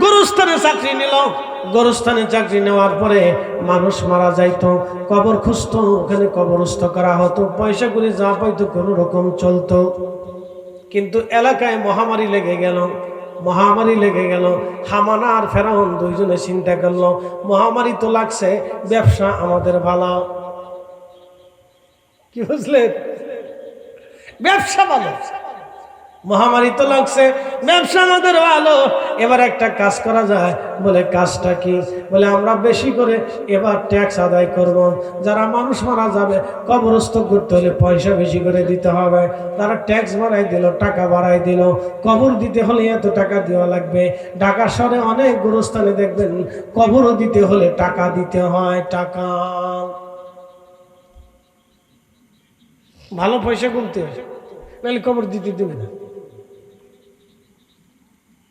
গোরস্থানে চাকরি নিল। গোরস্থানে চাকরি নেওয়ার পরে মানুষ মারা যাইতো, কবর খুঁজতো, ওখানে কবরস্থ করা হতো, পয়সা করে যা পাইতো কোনো রকম চলতো। কিন্তু এলাকায় মহামারী লেগে গেল। মহামারী লেগে গেল। হামান আর ফেরাউন দুইজনে চিন্তা করলো, মহামারী তো লাগছে, ব্যবসা আমাদের ভালো। কি বুঝলেন? ব্যবসা ভালো, মহামারী তো লাগছে, ব্যবসা আমাদের ভালো। এবার একটা কাজ করা যায়। বলে কাজটা কি? বলে আমরা বেশি করে এবার ট্যাক্স আদায় করব। যারা মানুষ মারা যাবে কবরস্থ করতে হলে পয়সা বেশি করে দিতে হবে। তারা ট্যাক্স বাড়াই দিল, টাকা বাড়াই দিল। কবর দিতে হলে এত টাকা দেওয়া লাগবে। ঢাকা শহরে অনেক গোরস্থানে দেখবেন কবরও দিতে হলে টাকা দিতে হয়। টাকা, ভালো পয়সা গুনতে হয়, নাহলে কবর দিতে দেবে না।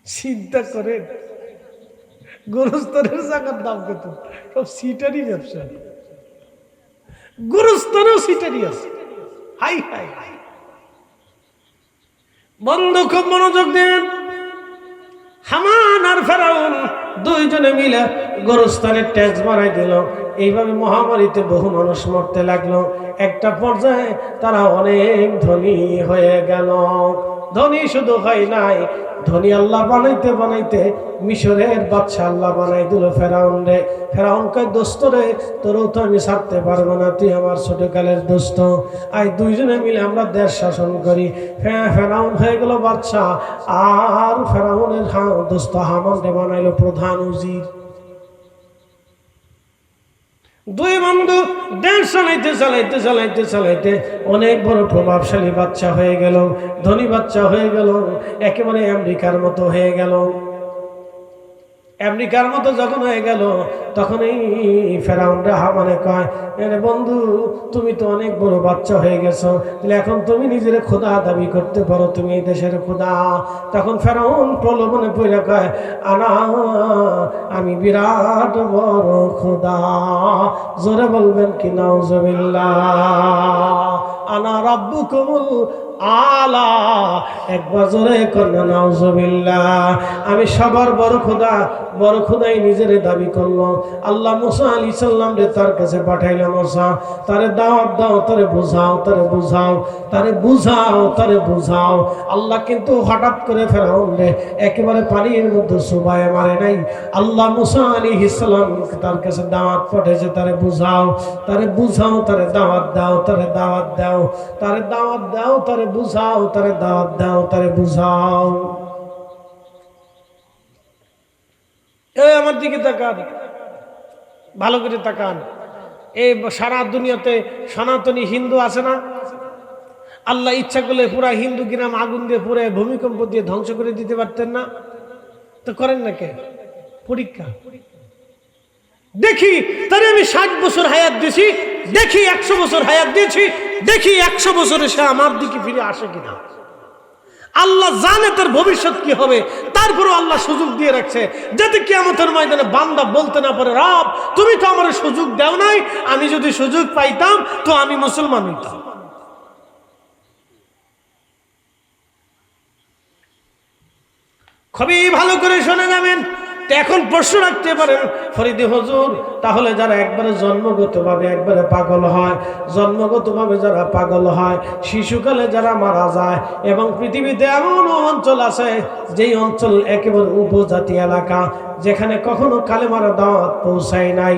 চিন্তা করেন গোরস্থানের জায়গার দাম কত। সব সিটারি ব্যবসা, গোরস্থানেও সিটারি আছে। হাই হাই, বন্ধু খুব মনোযোগ দেন। হামান আর ফেরাউন দুইজনে মিলে গোরস্থানের ট্যাক্স বাড়াই দিল। এইভাবে মহামারীতে বহু মানুষ মরতে লাগলো। একটা পর্যায়ে তারা অনেক ধনী হয়ে গেল। ধনী শুধু হয় নাই, ধনী আল্লাহ বানাইতে বানাইতে মিশরের বাদশা আল্লাহ বানাই দিল ফেরাউন রে। ফেরাউন কয়, দোস্ত রে, তোরও তো আমি ছাড়তে পারবো না, তুই আমার ছোটকালের দোস্ত, আই দুইজনে মিলে আমরা দেশ শাসন করি। ফেরাউন হয়ে গেল বাদশা, আর ফেরাউনের দোস্ত হামান রে বানাইলো প্রধান উজির। দুই বন্ধু দেশ চালাইতে চালাইতে চালাইতে চালাইতে অনেক বড় প্রভাবশালী বাচ্চা হয়ে গেল, ধনী বাচ্চা হয়ে গেল, একেবারে আমেরিকার মতো হয়ে গেল। আমেরিকার মতো যখন হয়ে গেল, তখন এই ফেরাউনরা হামানে কয়, আরে বন্ধু, তুমি তো অনেক বড় বাচ্চা হয়ে গেছো, তাহলে এখন তুমি নিজের খোদা দাবি করতে পারো, তুমি এই দেশের খোদা। তখন ফেরাউন প্রলোভনে পড়ে কয়, আমি বিরাট বড় খোদা। জোরে বলবেন কি নাউজুবিল্লাহ। আনা রাব্বুকুমুল আলা, একবার জোরে কন্যা নাউজুবিল্লাহ। আমি সবার বড় খোদা, বড় খোদাই নিজের দাবি করলো। আল্লাহ মুসা আলাইহিস সালাম রে তার কাছে পাঠাইলাম, মুসা তারে দাওয়াত দাও, তারে বুঝাও, তারে বুঝাও, তারে বুঝাও, তারে বুঝাও। আল্লাহ কিন্তু হঠাৎ করে ফেরাউন রে একেবারে পানির মধ্যে চুবায় মারে নাই। আল্লাহ মুসা আলাইহিস সালাম তার কাছে দাওয়াত পাঠাইছে, তারে বুঝাও, তারে বুঝাও, তারে দাওয়াত দাও, তারে দাওয়াত দাও, তারে দাওয়াত দাও, তারে বুঝাও, তারে দাওয়াত দাও, তারে বুঝাও। এই আমার দিকে তাকান, ভালো করে তাকান। এই সারা দুনিয়াতে সনাতনী হিন্দু আছে না? আল্লাহ ইচ্ছা করলে পুরা হিন্দু গ্রাম আগুন দিয়ে পুরে ভূমিকম্প দিয়ে ধ্বংস করে দিতে পারতেন না? তো করেন না কে? পরীক্ষা দেখি, তারে আমি 60 বছর হায়াত দিয়েছি, দেখি 100 বছর হায়াত দিয়েছি, দেখি 100 বছরে সে আমার দিকে ফিরে আসে কিনা। আল্লাহ জানে তার ভবিষ্যৎ কি হবে, তারপরও আল্লাহ সুযোগ দিয়ে রাখছে যাতে কিয়ামতের ময়দানে বান্দা বলতে না পারে, রব তুমি তো আমার সুযোগ দাও নাই, আমি যদি সুযোগ পাইতাম তো আমি মুসলমান হইতাম। খুবই ভালো করে শুনে যাবেন। এখন প্রশ্ন রাখতে পারেন, ফরিদী হুজুর, তাহলে যারা একবারে জন্মগতভাবে একবারে পাগল হয়, জন্মগতভাবে যারা পাগল হয়, শিশুকালে যারা মারা যায়, এবং পৃথিবীতে এমন অঞ্চল আছে যেই অঞ্চল একেবারে উপজাতি এলাকা, যেখানে কখনো কালেমার দাওয়াত পৌঁছায় নাই,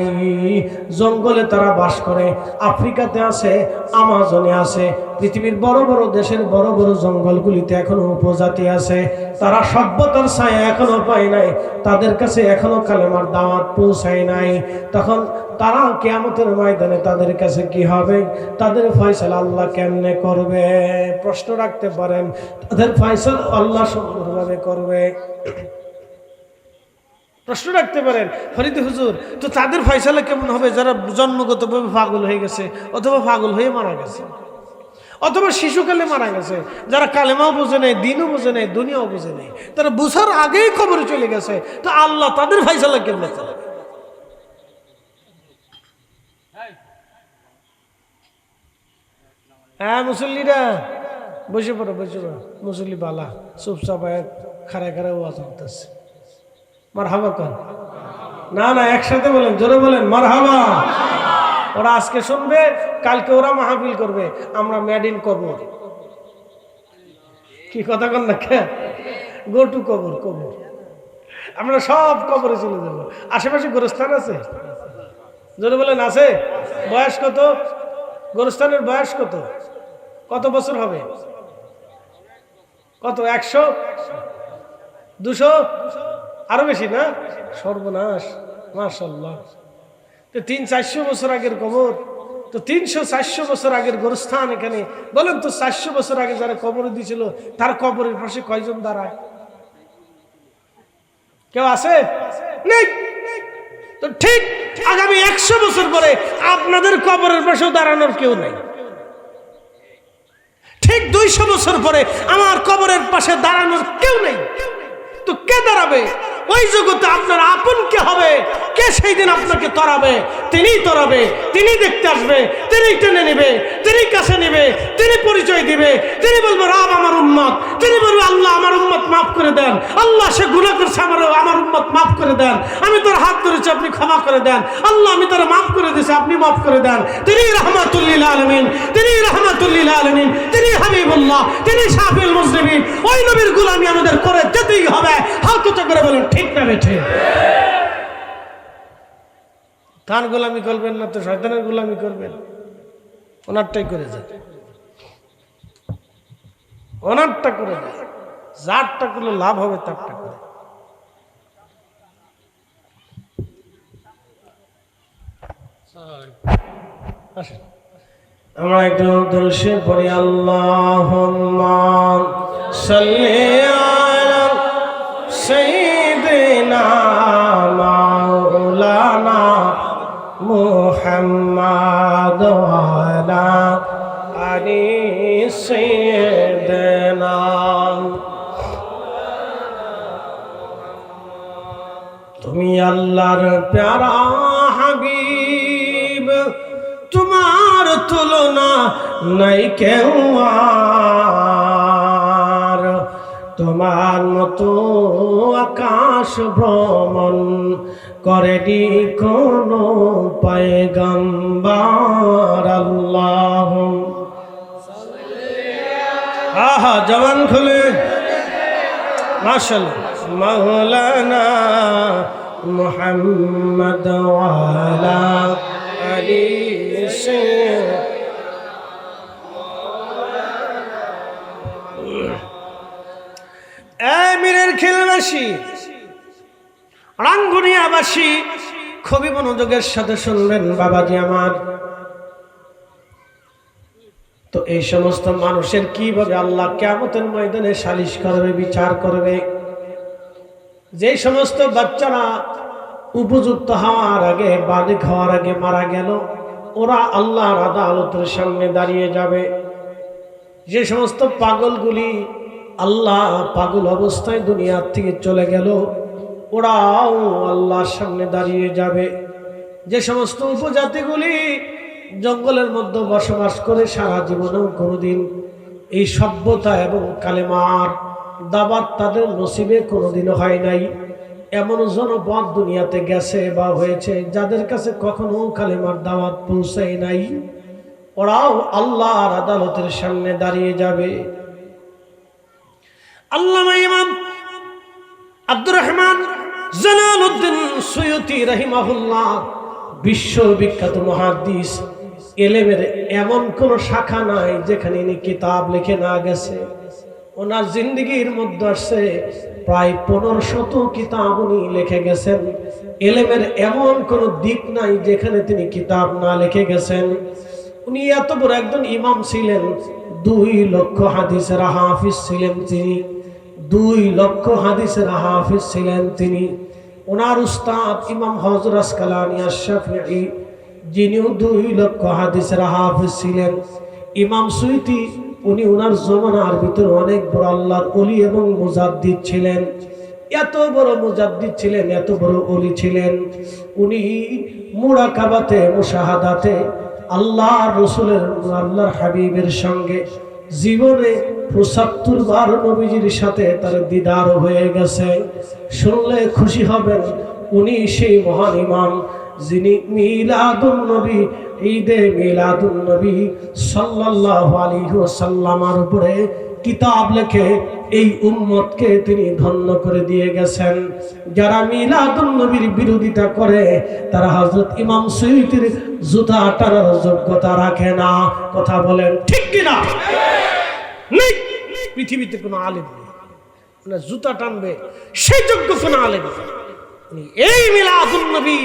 জঙ্গলে তারা বাস করে, আফ্রিকাতে আছে, আমাজনে আছে, পৃথিবীর বড় বড় দেশের বড় বড় জঙ্গলগুলিতে এখনো উপজাতি আছে, তারা সভ্যতার ছায়া এখনো পায় নাই, তাদের কাছে এখনো কালেমার দাওয়াত পৌঁছায় নাই। তখন তারা কিয়ামতের ময়দানে তাদের কাছে কি হবে, তাদের ফয়সালা আল্লাহ কেমনে করবে? প্রশ্ন রাখতে পারেন, তাদের ফয়সালা আল্লাহ সুন্দরভাবে করবে। প্রশ্ন রাখতে পারেন, ফরিদী হুজুর, তো তাদের ফয়সালা কেমন হবে যারা জন্মগতভাবে পাগল হয়ে গেছে, অথবা পাগল হয়ে মারা গেছে, অথবা শিশুকালে মারা গেছে, যারা কালেমাও বোঝে নেই, দিনও বোঝে নেই, দুনিয়াও বোঝে নেই, তারা বুঝার আগেই কবরে চলে গেছে, তো আল্লাহ তাদের ফয়সালা কেমনে করবে? হ্যাঁ মুসল্লিরা বসে পড়ো, বসে পড়ো, মুসল্লি বালা চুপচাপ খাড়া খাড়া ওয়াজ করতেছে, মারহাবা কর। না না, একসাথে বলেন, জোরে বলেন মারহাবা। ওরা আজকে শুনবে, কালকে ওরা মাহফিল করবে, আমরা মেড ইন কবর। কি কথা কন না, গো টু কবর। কবর আমরা সব কবরে চলে যাবো। আশেপাশে গোরস্থান আছে, জোরে বলেন আছে। বয়স কত গোরস্থানের? বয়স কত? কত বছর হবে? কত? 100, 200, আরো বেশি না? সর্বনাশ, মাশাআল্লাহ। তো 300-400 বছর আগের কবর, তো 300-400 বছর আগের গোরস্থান এখানে। বলেন তো 400 বছর আগে যারা কবর দিয়েছিল তার কবরের পাশে কয়জন দাঁড়ায়? কেউ আছে? নেই। তো ঠিক আগামী 100 বছর পরে আপনাদের কবরের পাশেও দাঁড়ানোর কেউ নাই। ঠিক 200 বছর পরে আমার কবরের পাশে দাঁড়ানোর কেউ নেই। তো কে দাঁড়াবে? ওই জগতে আপনার আপন কে হবে? কে সেই দিন আপনাকে তরাবে? তিনিই তরাবে, তিনি দেখতে আসবে, তিনি টেনে নেবে, তিনি কাছে নেবে, তিনি পরিচয় দিবে, তিনি বলবে রব আমার উম্মত, তিনি বলবে আল্লাহ আমার উম্মত মাফ করে দেন, আল্লাহ সে গুনাহ করছে আমার উম্মত মাফ করে দেন, আমি তোর হাত ধরেছি আপনি ক্ষমা করে দেন, আল্লাহ আমি তোর মাফ করে দিয়েছি আপনি মাফ করে দেন। তিনি রাহমাতুল লিল আলামিন, তিনি রাহমাতুল লিল আলামিন, তিনি হাবিবুল্লাহ, তিনি শাফিউল মুসলিমিন। ওই নবীর গোলামি আমাদের করে যেতেই হবে। হাত উঁচু করে বলেন ঠিক না বেঠে? কার গোলামি করবেন না তো শয়তানের গোলামি করবেন? ওনারটাই করে যান, ওনারটা করে যান, যারটা করলে লাভ হবে তারটা করে। আসেন আমরা একটু দরুদ পড়ি। আল্লাহুম্মা সাল্লি আলা সাইয়্যিদিনা মাওলানা মুহাম্মাদ ওয়া আলা আলি সাইয়্যিদিনা। তুমি আল্লাহর প্যারা হাবিব, তোমার তুলনা নাই কেউ আর, তোমার মতো আকাশ ভ্রমণ করেনি কোনো পয়গম্বর। আল্লাহ আহা জবান খুলে মাশাআল্লাহ। মাওলানা মুহাম্মদ ওয়া আলা আলি মিরের খেলবাসী, রাঙ্গুনিয়াবাসী, খুবই মনোযোগের সাথে শুনবেন বাবাজি আমার। তো এই সমস্ত মানুষের কিভাবে আল্লাহ কিয়ামতের ময়দানে সালিশ করবে, বিচার করবে? যে সমস্ত বাচ্চারা উপযুক্ত হওয়ার আগে, বালিগ হওয়ার আগে মারা গেল, ওরা আল্লাহর আদালতের সামনে দাঁড়িয়ে যাবে। যে সমস্ত পাগলগুলি আল্লাহ পাগল অবস্থায় দুনিয়ার থেকে চলে গেল, ওরাও আল্লাহর সামনে দাঁড়িয়ে যাবে। যে সমস্ত উপজাতিগুলি জঙ্গলের মধ্যে বসবাস করে সারা জীবনেও কোনোদিন এই সভ্যতা এবং কালেমার দাওয়াত তাদের নসিবে কোনোদিনও হয় নাই, এমন জনপদ দুনিয়াতে গেছে বা হয়েছে যাদের কাছে কখনো কালেমার দাওয়াত পৌঁছায় নাই, ওরাও আল্লাহর আদালতের সামনে দাঁড়িয়ে যাবে। আল্লামা ইমাম আব্দুর রহমান জালালউদ্দিন সুয়ুতি রাহিমাহুল্লাহ, বিশ্ববিখ্যাত মুহাদ্দিস, ইলমের এমন কোন শাখা নাই যেখানে ইনি কিতাব লিখে না গেছে। ওনার জিন্দেগির মধ্যে আসছে প্রায় 1500 কিতাব উনি লিখে গেছেন। ইলমের এমন কোন দিক নাই যেখানে তিনি কিতাব না লিখে গেছেন। উনি এত বড় একজন ইমাম ছিলেন, 2 লক্ষ হাদিসের হাফিজ ছিলেন তিনি, 2 লক্ষ হাদিসের হাফিজ ছিলেন তিনি। ওনার উস্তাদ ইমাম হযরত আসকালানী আশ-শাফিঈ, যিনিও 2 লক্ষ হাদিসের হাফিজ ছিলেন। ইমাম সুয়ুতি, উনি ওনার জমানার ভিতরে অনেক বড় আল্লাহর ওলি এবং মুজাদ্দিদ ছিলেন। এত বড় মুজাদ্দিদ ছিলেন, এত বড় ওলি ছিলেন, উনি মুরাকাবাতে, মুশাহাদাতে আল্লাহর রাসূলের, আল্লাহর হাবিবের সঙ্গে জীবনে ৭৫ বার নবীজির সাথে তার দিদার হয়ে গেছে। শুনলে খুশি হবেন, উনি সেই মহান ইমাম যিনি মিলাদুন নবী, ঈদে মিলাদুন নবী সাল্লাল্লাহু আলাইহি ওয়াসাল্লামের উপরে কিতাব লিখে এই উম্মতকে তিনি ধন্য করে দিয়ে গেছেন। যারা মিলাদুন নবীর বিরোধিতা করে তারা হযরত ইমাম সুয়ুতির জুতা টানার যোগ্যতা রাখে না। কথা বলেন ঠিক কিনা? নেই, পৃথিবীতে কোনো আলেম নেই না জুতা টানবে সেই যোগ্য কোনো আলেম নেই। এই মিলাদুন নবী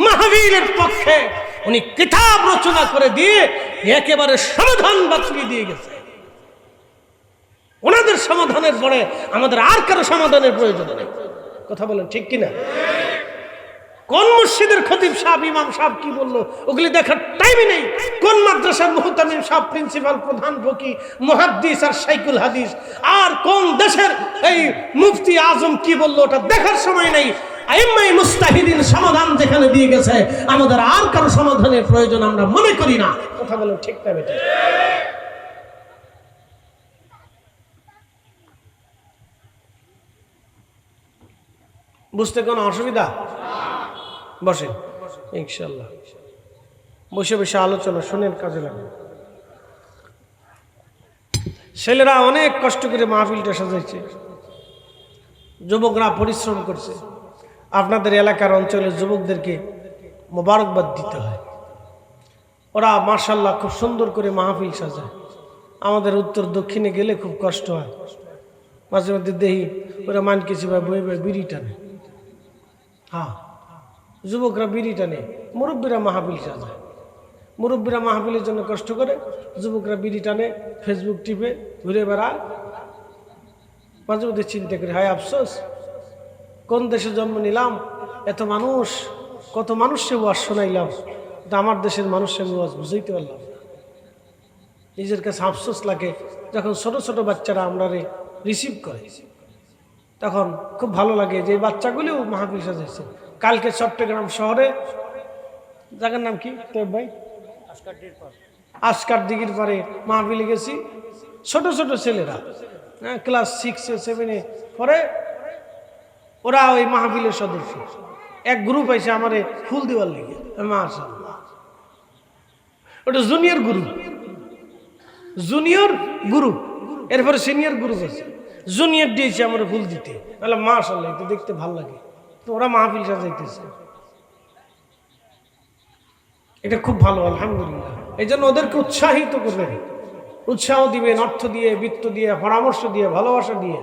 মাহফিলের পক্ষে উনি কিতাব রচনা করে দিয়ে একেবারে সমাধান বাতলিয়ে দিয়ে গেছে। ওনাদের সমাধানের পরে আমাদের আর কারো সমাধানের প্রয়োজন নেই। কথা বলেন ঠিক কিনা? কোন মসজিদের খতিব সাহেব, ইমাম সাহেব কি বললো ওগুলি দেখার টাইমই নেই। কোন মাদ্রাসার মুহতামিম সাহেব, প্রিন্সিপাল, প্রধান ফকি, মুহাদ্দিস আর শাইখুল হাদিস, আর কোন দেশের এই মুফতি আজম কি বললো ওটা দেখার সময় নেই। আইম্মায়ে মুস্তাহিদিন সমাধান যেখানে দিয়ে গেছে আমাদের আর কারো সমাধানের প্রয়োজন আমরা মনে করি না। কথা বলেন ঠিক না বেটা? বুঝতে কোনো অসুবিধা? বসেন ইনশাআল্লাহ, বসে বসে আলোচনা শুনেন, কাজে লাগবে। ছেলেরা অনেক কষ্ট করে মাহফিলটা সাজাইছে, যুবকরা পরিশ্রম করছে। আপনাদের এলাকার অঞ্চলের যুবকদেরকে মোবারকবাদ দিতে হয়। ওরা মাশাআল্লাহ খুব সুন্দর করে মাহফিল সাজায়। আমাদের উত্তর দক্ষিণে গেলে খুব কষ্ট হয়, মাঝে মধ্যে দেখি ওরা মান কিছু ভাই বই বই বিড়ি টানে। হ্যাঁ, যুবকরা বিড়ি টানে, মুরব্বীরা মাহফিল সাজায়। মুরব্বীরা মাহফিলের জন্য কষ্ট করে, যুবকরা বিড়ি টানে, ফেসবুক টিপে ঘুরে বেড়ায়। মাঝে মধ্যে চিন্তা করি, হায় আফসোস, কোন দেশে জন্ম নিলাম, এত মানুষ, কত মানুষকে ওয়াজ শোনাইলাম, কিন্তু আমার দেশের মানুষকে আমি ওয়াজ বুঝাইতে পারলাম না। নিজের কাছে আফসোস লাগে। যখন ছোট ছোট বাচ্চারা আমরা রিসিভ করে তখন খুব ভালো লাগে যে বাচ্চাগুলিও মাহফিল সাজাইছে। কালকে চট্টগ্রাম শহরে, জায়গার নাম কি তোর ভাই, আসকার দিঘির পারে মাহফিলে গেছি। ছোট ছোট ছেলেরা, হ্যাঁ, ক্লাস 6 7 পরে, ওরা ওই মাহফিলের সদস্য। এক গ্রুপ এসে আমারে ফুল দেওয়ার লিগে, মাশাআল্লাহ, ওটা জুনিয়র গ্রুপ, জুনিয়র গ্রুপ, এরপরে সিনিয়র গ্রুপ আছে। জুনিয়র দিয়েছে আমার ফুল দিতে, বললাম মাশাআল্লাহ, এটা দেখতে ভালো লাগে। তো ওরা মাহফিল সাজাইতেছে, এটা খুব ভালো, আলহামদুলিল্লাহ। এই জন্য ওদেরকে উৎসাহিত করবেন, উৎসাহ দিবেন, অর্থ দিয়ে, বৃত্ত দিয়ে, পরামর্শ দিয়ে, ভালোবাসা দিয়ে।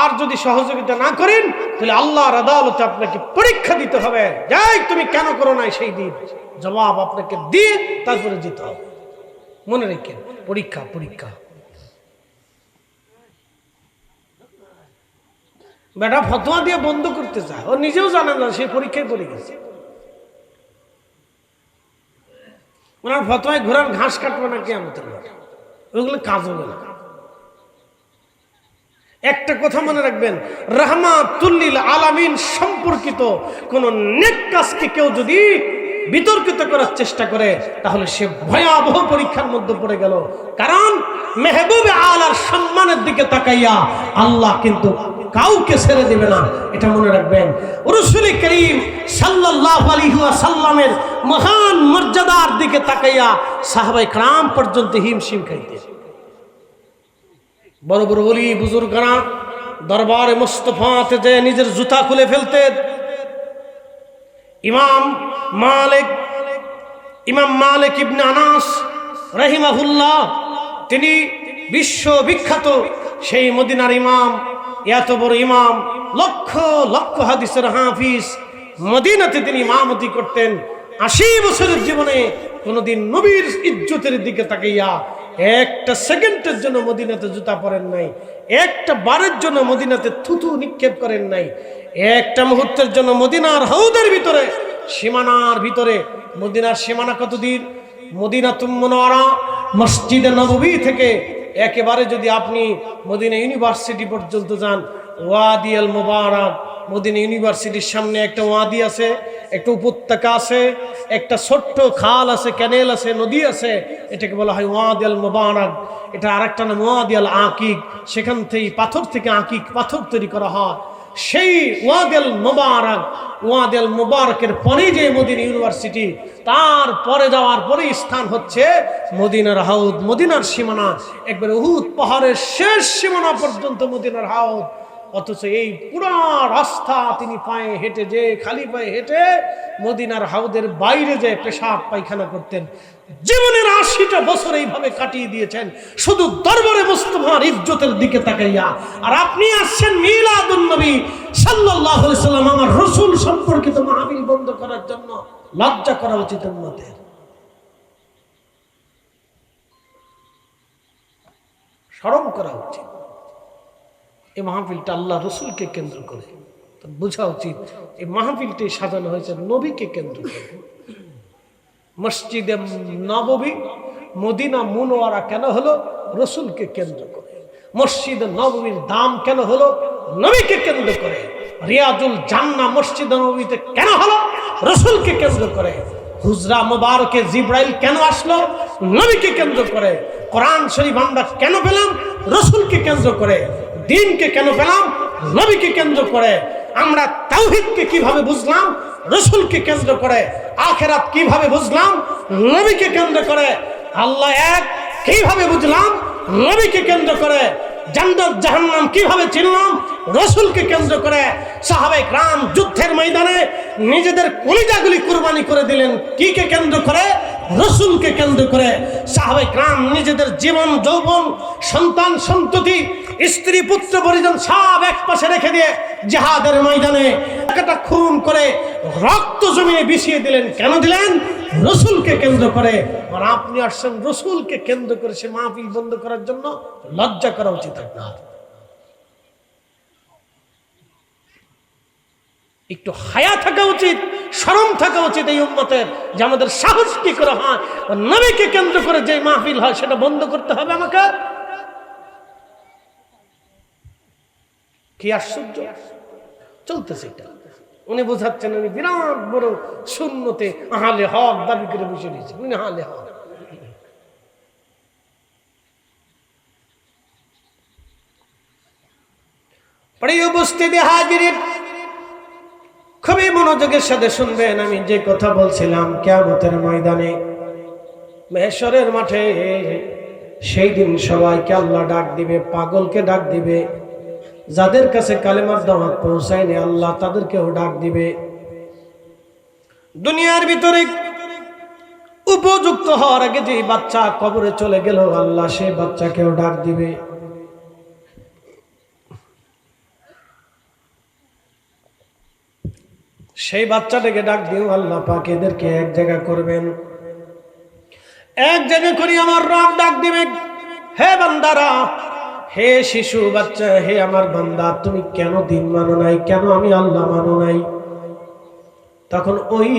আর যদি সহযোগিতা না করেন তাহলে আল্লাহর আদালতে আপনাকে পরীক্ষা দিতে হবে। যাই তুমি কেন করো না, সেই দিন জবাব আপনাকে দিয়ে তারপরে যেতে হবে। মনে রেখেন, পরীক্ষা পরীক্ষা। বেটা ফতোয়া দিয়ে বন্ধ করতে চায়, ও নিজেও জানে না সে পরীক্ষায় পড়ে গেছে। ওনার ফতোয়ায় ঘোড়ার ঘাস কাটবে না কিয়ামতের মাঠে, ওইগুলো কাজ হবে না। একটা কথা মনে রাখবেন, রাহমাতুল লিল আলামিন সম্পর্কিত কোন নেক কাজকে কেউ যদি বিতর্কিত করার চেষ্টা করে তাহলে সে ভয়াবহ পরীক্ষার মধ্যে পড়ে গেল। কারণ মেহবুবে আলার সম্মানের দিকে তাকাইয়া আল্লাহ কিন্তু কাউকে ছেড়ে দেবে না, এটা মনে রাখবেন। রাসূল করিম সাল্লাল্লাহু আলাইহি ওয়াসাল্লামের মহান মর্যাদার দিকে তাকাইয়া সাহাবায়ে کرام পর্যন্ত হিমশিম খাইতেন। বড় বড় ওলি বুজুর্গরা দরবারে মুস্তাফাতে যে নিজের জুতা খুলে ফেলতেন। ইমাম মালিক ইবনে আনাস রাহিমাহুল্লাহ, তিনি বিশ্ববিখ্যাত সেই মদিনার ইমাম, এত বড় ইমাম, লক্ষ লক্ষ হাদিসের হাফিজ। মদিনাতে তিনি ইমামতি করতেন। 80 বছরের জীবনে কোনদিন নবীর ইজ্জতের দিকে তাকাইয়া একটা সেকেন্ডের জন্য মদিনাতে জুতা পরেন নাই, একটা বারের জন্য মদিনাতে থুতু নিক্ষেপ করেন নাই, একটা মুহূর্তের জন্য মদিনার হাউদের ভিতরে, সীমানার ভিতরে। মদিনার সীমানা কতদিন? মদিনাতুল মুনাওয়ারা মসজিদে নববী থেকে একেবারে যদি আপনি মদিনা ইউনিভার্সিটি পর্যন্ত যান, ওয়াদি আল মুবারাক, মদিনা ইউনিভার্সিটির সামনে একটা ওয়াদি আছে, একটা উপত্যকা আছে, একটা ছোট্ট খাল আছে, ক্যানেল আছে, নদী আছে, এটাকে বলা হয় ওয়াদি আল মুবারাক। এটা আরেকটা নাম ওয়াদি আল আকিক। সেখান থেকে পাথর থেকে আকিক পাথর তৈরি করা হয়। সেই ওয়াদি আল মুবারাক, ওয়াদি আল মুবারাকের পরে যে মদিনা ইউনিভার্সিটি, তার পরে যাওয়ার পরে স্থান হচ্ছে মদিনার হাউদ, মদিনার সীমানা, একবার উহুদ পাহাড়ের শেষ সীমানা পর্যন্ত মদিনার হাউদ। অথচ এই পুরা রাস্তা তিনি পায়ে হেঁটে, যে খালি পায়ে হেঁটে মদিনার হাউদের বাইরে যে পেশাব পায়খানা করতেন। জীবনের ৮০টা বছর এইভাবে কাটিয়ে দিয়েছেন শুধু দরবারে মুস্তাফার ইজ্জতের দিকে তাকাইয়া। আর আপনি আসছেন মিলাদুন নবী সাল্লাল্লাহু আলাইহি সাল্লাম, আমার রাসূল সম্পর্কিত মাহফিল বন্ধ করার জন্য। লজ্জা করা উচিত উম্মতের, শরম করা উচিত। এই মাহফিলটা আল্লাহ রসুলকে কেন্দ্র করে, বোঝা উচিত এই মাহফিলটি সাজানো হয়েছে নবীকে কেন্দ্র করে। মসজিদে নববী মদিনা মুনওয়ারা কেন হলো? রসুলকে কেন্দ্র করে। মসজিদে নববীর দাম কেন হলো? নবীকে কেন্দ্র করে। রিয়াজুল জান্নাহ মসজিদে নববীতে কেন হলো? রসুলকে কেন্দ্র করে। হুজরা মুবারকে জিব্রাইল কেন আসলো? নবীকে কেন্দ্র করে। কোরআন শরীফ আমরা কেন পেলাম? রসুলকে কেন্দ্র করে। দিনকে কেন পেলাম? নবীকে কেন্দ্র করে। আমরা তাওহীদকে কিভাবে বুঝলাম? রসুলকে কেন্দ্র করে। আখিরাত কিভাবে বুঝলাম? নবীকে কেন্দ্র করে। আল্লাহ এক কিভাবে বুঝলাম? নবীকে কেন্দ্র করে। জান্নাত জাহান্নাম কিভাবে চিনলাম? রসুলকে কেন্দ্র করে। সাহাবায়ে কেরাম যুদ্ধের ময়দানে নিজেদের কলিজাগুলি কুরবানি করে দিলেন কিকে কেন্দ্র করে? রসুলকে কেন্দ্র করে। সাহাবায়ে কেরাম নিজেদের জীবন যৌবন সন্তান সন্ততি স্ত্রী পুত্র পরিজন সব এক পাশে রেখে দিয়ে জিহাদের ময়দানে একটা খুন করে রক্ত জমিয়ে বিছিয়ে দিলেন। কেন দিলেন? রসুলকে কেন্দ্র করে। আর আপনি আসছেন রসুলকে কেন্দ্র করে সে মাহফিল বন্ধ করার জন্য। লজ্জা করা উচিত আপনার, একটু হায়া থাকা উচিত, শরম থাকা উচিত এই উম্মতের, যে আমাদের সাহস কি করে হয় নবীকে কেন্দ্র করে যে মাহফিল হয় সেটা বন্ধ করতে হবে আমাকে। কি আশ্চর্য চলতেছে এটা। উনি বোঝাচ্ছেন উনি বিরাট বড় শূন্যতে আহলে হক দাবি করে বসে দিয়েছেন। উনি আহলে হক। প্রিয় উপস্থিতি হাজিরিন, খুবই মনোযোগের সাথে শুনবেন। আমি যে কথা বলছিলাম কিয়ামতের ময়দানে মাহশরের মাঠে সেই দিন সবাইকে আল্লাহ ডাক দিবে, পাগলকে ডাক দিবে, যাদের কাছে কালেমার দাওয়াত পৌঁছায়নি আল্লাহ তাদেরকেও ডাক দিবে। দুনিয়ার ভিতরে উপযুক্ত হওয়ার আগে যে বাচ্চা কবরে চলে গেল আল্লাহ সেই বাচ্চাকেও ডাক দিবে। সেই বাচ্চাটাকে ডাক দিও আল্লাহ পাক এদেরকে এক জায়গা করবেন। এক জায়গা করে আমার রব ডাক দিবে, হে বান্দারা, হে শিশু বাচ্চা, হে আমার বান্দা, তুমি কেন দিন মানো নাই? কেন আমি আল্লাহ মানো নাই? তখন ওই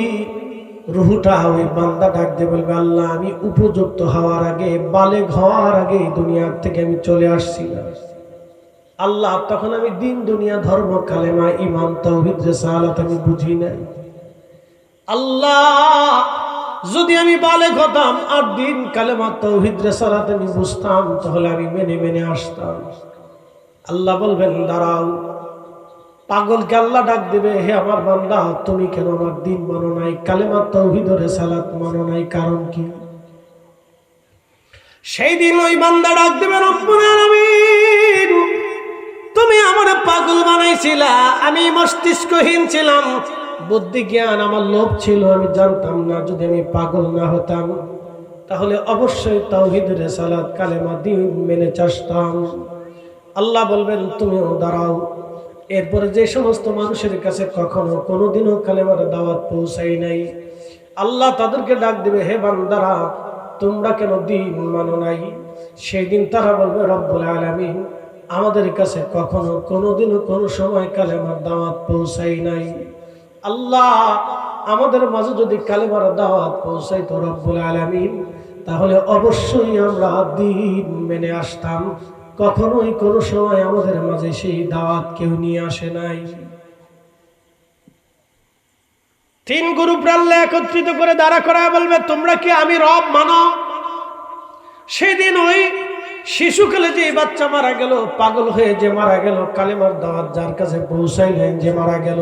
রুহটা ওই বান্দা ডাক দিয়ে বলবে, আল্লাহ আমি উপযুক্ত হওয়ার আগে, বালেগ হওয়ার আগে দুনিয়ার থেকে আমি চলে আসছিলাম আল্লাহ। তখন আমি দিন দুনিয়া ধর্ম কালেমা ঈমান তাওহীদ রিসালাত আমি বুঝি নাই আল্লাহ। যদি আমি বালেগ হতাম আর দিন কালেমা তাওহীদ রিসালাত আমি বুঝতাম তাহলে আমি মেনে মেনে আসতাম। আল্লাহ বলবেন দাঁড়াও। পাগলকে আল্লাহ ডাক দেবে, হে আমার বান্দা, তুমি কেন আমার দিন মানো নাই, কালেমা তাওহীদ রিসালাত মানো নাই, কারণ কি? সেই দিন ওই বান্দা ডাক দেবে, রব্বুল আলামিন, তুমি আমারে পাগল বানাইছিলা, আমি মস্তিষ্কহীন ছিলাম, বুদ্ধি জ্ঞান আমার লোভ ছিল, আমি জানতাম না। যদি আমি পাগল না হতাম তাহলে অবশ্যই তাওহীদ রিসালাত কালেমা দিন মেনে চলতাম। আল্লাহ বলবেন তুমিও দাঁড়াও। এরপরে যে সমস্ত মানুষের কাছে কখনো কোনোদিনও কালেমার দাওয়াত পৌঁছাই নাই আল্লাহ তাদেরকে ডাক দিবে, হে বান্দারা, তোমরা কেন দিন মানো নাই? সেই দিন তারা বলবে, রব্বুল আলামিন, আমাদের কাছে কখনো কোনোদিনও কোনো সময় কালেমার দাওয়াত পৌঁছাই নাই। আল্লাহ আমাদের মাঝে যদি কালেমার দাওয়াত পৌঁছাইতো রব্বুল আলামিন, তাহলে অবশ্যই আমরা দিন মেনে আসতাম। কখনোই কোনো সময় আমাদের মাঝে সেই দাওয়াত কেউ নিয়ে আসে নাই। তিন গ্রুপ আল্লাহ একত্রিত করে দাঁড়া করায় বলবে, তোমরা কি আমি রব মানো? সেদিন ওই শিশুকালে যে বাচ্চা মারা গেল, পাগল হয়ে যে মারা গেল, কালেমার দাওয়াত যার কাছে পৌঁছাইলেন যে মারা গেল,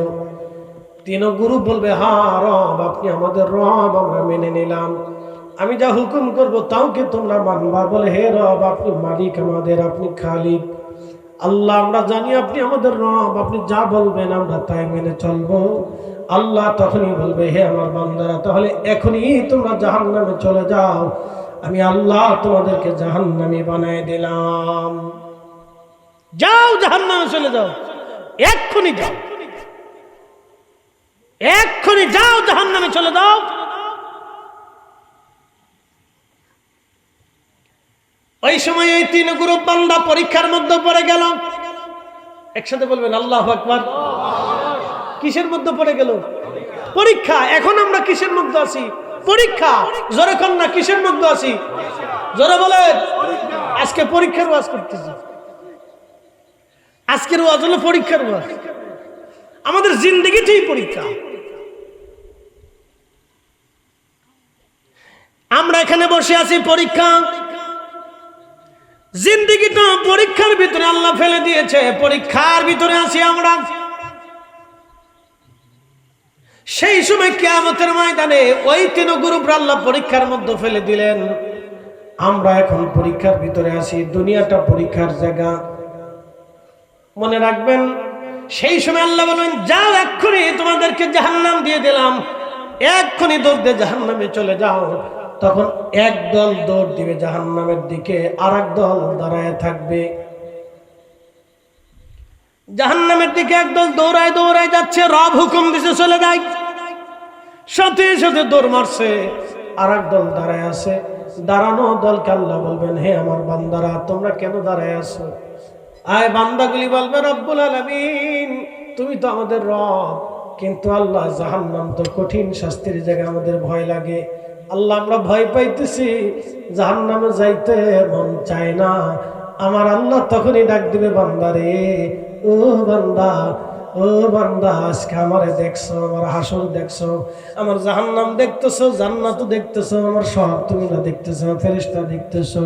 তিন গ্রুপ বলবে, হ্যাঁ রব, আপনি আমাদের রব, আমরা মেনে নিলাম। আমি যা হুকুম করব তাও কি তোমরা মানবা? বলে, হে রব, আপনি মালিক আমাদের, আপনি খালিক আল্লাহ, আমরা জানি আপনি আমাদের রব, আপনি যা বলবেন আমরা তাই মেনে চলবো। আল্লাহ তখনই বলবে, হে আমার বান্দারা, তাহলে এখনই তোমরা জাহান্নামে চলে যাও, আমি আল্লাহ তোমাদেরকে জাহান্নামী বানায় দিলাম। যাও, জাহান্নামে চলে যাও, এক্ষুনি যাও, এক্ষুনি যাও, জাহান্নামে চলে যাও। ওই সময় এই তিন গ্রুপ বান্দা পরীক্ষার মধ্যে পড়ে গেল। একসাথে বলবেন আল্লাহু আকবার। কিসের মধ্যে পড়ে গেল? পরীক্ষা। এখন আমরা কিসের মধ্যে আছি? পরীক্ষা। জোরে কোন না, কিসের মধ্যে আছি? জোরে বলেন। আজকে পরীক্ষার ওয়াজ করতেছি। আজকের ওয়াজ হলো পরীক্ষার ওয়াজ। আমাদের জিন্দেগিটাই পরীক্ষা। আমরা এখানে বসে আছি পরীক্ষা। জিন্দেগিটা পরীক্ষার ভিতরে আল্লাহ ফেলে দিয়েছে, পরীক্ষার ভিতরে আছি আমরা। সেই সময় কিয়ামতের ময়দানে ওই তিন গ্রুপ আল্লাহ পরীক্ষার মধ্যে ফেলে দিলেন। আমরা এখন পরীক্ষার ভিতরে আছি, দুনিয়াটা পরীক্ষার জায়গা। মনে রাখবেন, সেই সময় আল্লাহ বলেন, যাও, এক্ষুনি তোমাদেরকে জাহান্নাম দিয়ে দিলাম, এক্ষুনি দৌড় দিয়ে জাহান্নামে চলে যাও। তখন এক দল দৌড় দিবে জাহান্নামের দিকে, আর এক দল দাঁড়ায় থাকবে। জাহান্নামের দিকে একদল দৌড়ায় দৌড়ায় যাচ্ছে, রব হুকুম দিছে চলে যায়, সাথে সাথে দৌড় মারছে। আর এক দল দাঁড়ায় আছে। দাঁড়ানো দলকে আল্লাহ বলবেন, হে আমার বান্দারা, তোমরা কেন দাঁড়ায় আছো? আয় বান্দাগুলি বলবে, রব্বুল আলামিন, তুমি তো আমাদের রব, কিন্তু আল্লাহ জাহান্নাম তো কঠিন শাস্তির জায়গা, আমাদের ভয় লাগে। আল্লাহ, আমরা ভয় পাইতেছি, জাহান্নামে যাইতে মন চায় না। আমার আল্লাহ তখনই ডাক দিবে, বান্দারে, ও বান্দা, ও বান্দা, আজকে আমারে দেখছো, আমার হাসর দেখছো, আমার জাহান্নাম দেখতেছো, জান্নাত দেখতেছো, আমার সব তুমি না দেখতেছো, ফেরেশতা দেখতেছো।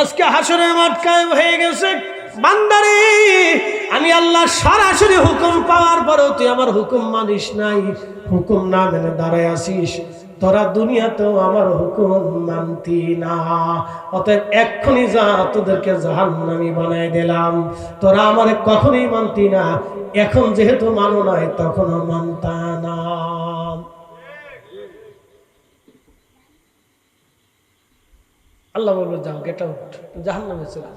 আজকে হাসরের মাঠ কায়েম হয়ে গেছে। বান্দারে, আমি আল্লাহ সরাসরি হুকুম পাওয়ার পরেও তুই আমার হুকুম মানিস নাই, হুকুম না মেনে দাঁড়ায় আসিস। তোরা দুনিয়াতেও আমার হুকুম মানতি না, অতএব এক্ষুনি যা, তোদেরকে জাহান্নামী বানায় দিলাম। তোরা আমার কখনোই মানতি না, এখন যেহেতু মানো নাই, তখনও মানতা না। আল্লাহ বলবো, যাও, গেট আউট, জাহান্নামে চলে।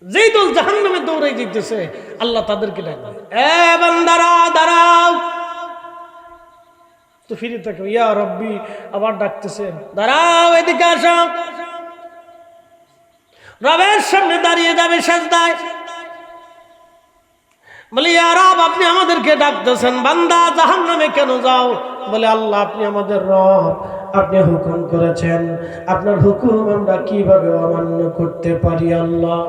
যেই দল জাহান্নামে দৌড়াই যেতেছে, আল্লাহ তাদেরকে ডাকবে, এ বান্দারা দাঁড়াও। তো ফিরে থাকে, ইয়া রব্বি, আবার ডাকতেছেন, দাঁড়াও, এদিকে আসো। রবের সামনে দাঁড়িয়ে যাবে সাজদায়, বলে, ইয়া রব, আপনি আমাদেরকে ডাকতেছেন, বান্দা জাহান্নামে কেন যাও? বলে, আল্লাহ, আপনি আমাদের রব, আপনি হুকুম করেছেন, আপনার হুকুম আমরা কিভাবে অমান্য করতে পারি? আল্লাহ,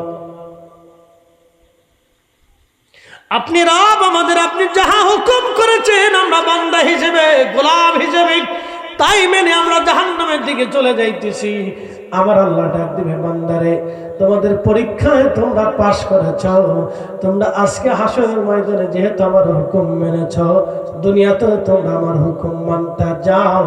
আপনি রব আমাদের, আপনি যাহা হুকুম করেছেন আমরা বান্দা হিসেবে, গোলাম হিসেবে তাই মেনে আমরা জাহান্নামের দিকে চলে যাইতেছি। আমার আল্লাহ ডাক দিবে, বান্দারে, তোমাদের পরীক্ষায় তোমরা পাশ করেছ, তোমরা আজকে হাসরের ময়দানে যেহেতু আমার হুকুম মেনেছ, দুনিয়াতে তোমরা আমার হুকুম মানতে যাও,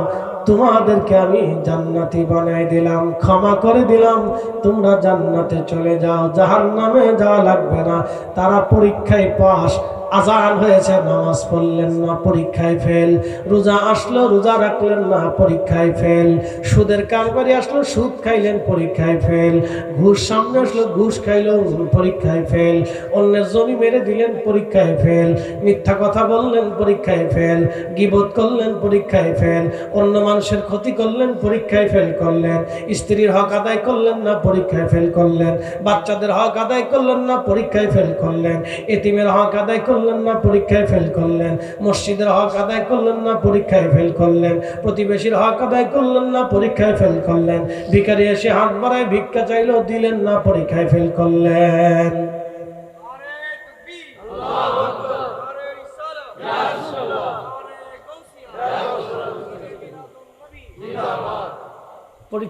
তোমাদেরকে আমি জান্নাতি বানাই দিলাম, ক্ষমা করে দিলাম, তোমরা জান্নাতে চলে যাও, জাহান্নামে যাওয়া লাগবে না। তারা পরীক্ষায় পাস, আজান হয়েছে, নামাজ পড়লেন না, পরীক্ষায় ফেল, রোজা আসলো, রোজা রাখলেন না, পরীক্ষায় ফেল, সুদের কারবারি আসলো, সুদ খাইলেন, পরীক্ষায় ফেল, ঘুষ সামনে আসলো, ঘুষ খাইলেন, পরীক্ষায় ফেল, অন্যের জমি মেরে দিলেন, পরীক্ষায় ফেল, মিথ্যা কথা বললেন, পরীক্ষায় ফেল, গীবত করলেন, পরীক্ষায় ফেল, অন্য মানুষের ক্ষতি করলেন, পরীক্ষায় ফেল করলেন, স্ত্রীর হক আদায় করলেন না, পরীক্ষায় ফেল করলেন, বাচ্চাদের হক আদায় করলেন না, পরীক্ষায় ফেল করলেন, এতিমের হক আদায় করলেন না, পরীক্ষায় ফেল করলেন, মসজিদের হক আদায় করলেন না, পরীক্ষায় ফেল করলেন, প্রতিবেশীর হক আদায় করলেন না, পরীক্ষায় ফেল করলেন, ভিখারি এসে হাত বাড়ায় ভিক্ষা চাইলেও দিলেন না, পরীক্ষায় ফেল করলেন।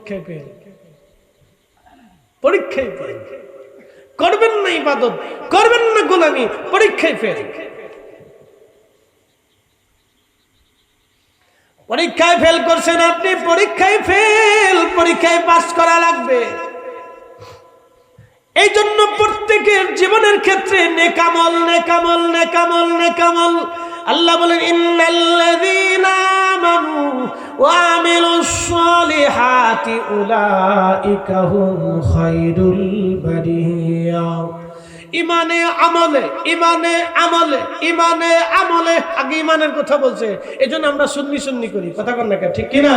পরীক্ষায় ফেল, পরীক্ষায় ফেল। করবেন না ইবাদত, করবেন না গোলামি, পরীক্ষায় ফেল। পরীক্ষায় ফেল করছেন আপনি, পরীক্ষায় ফেল, পরীক্ষায় পাস করা লাগবে। এই জন্য প্রত্যেকের জীবনের ক্ষেত্রে নেকামল, নেকামল, নেকামল, নেকামল। আল্লাহ বলেন ইন্নাল্লাযীনা আমানু ওয়া আমিলুস সালিহাতি উলাইকা হুম খায়রুল বারিয়া। ইমানে আমলে, ইমানে আমলে, ইমানে আমলে। আগে ইমানের কথা বলছে, এজন্য আমরা সুন্নি সুন্নি করি, কথা কন না, ঠিক কিনা?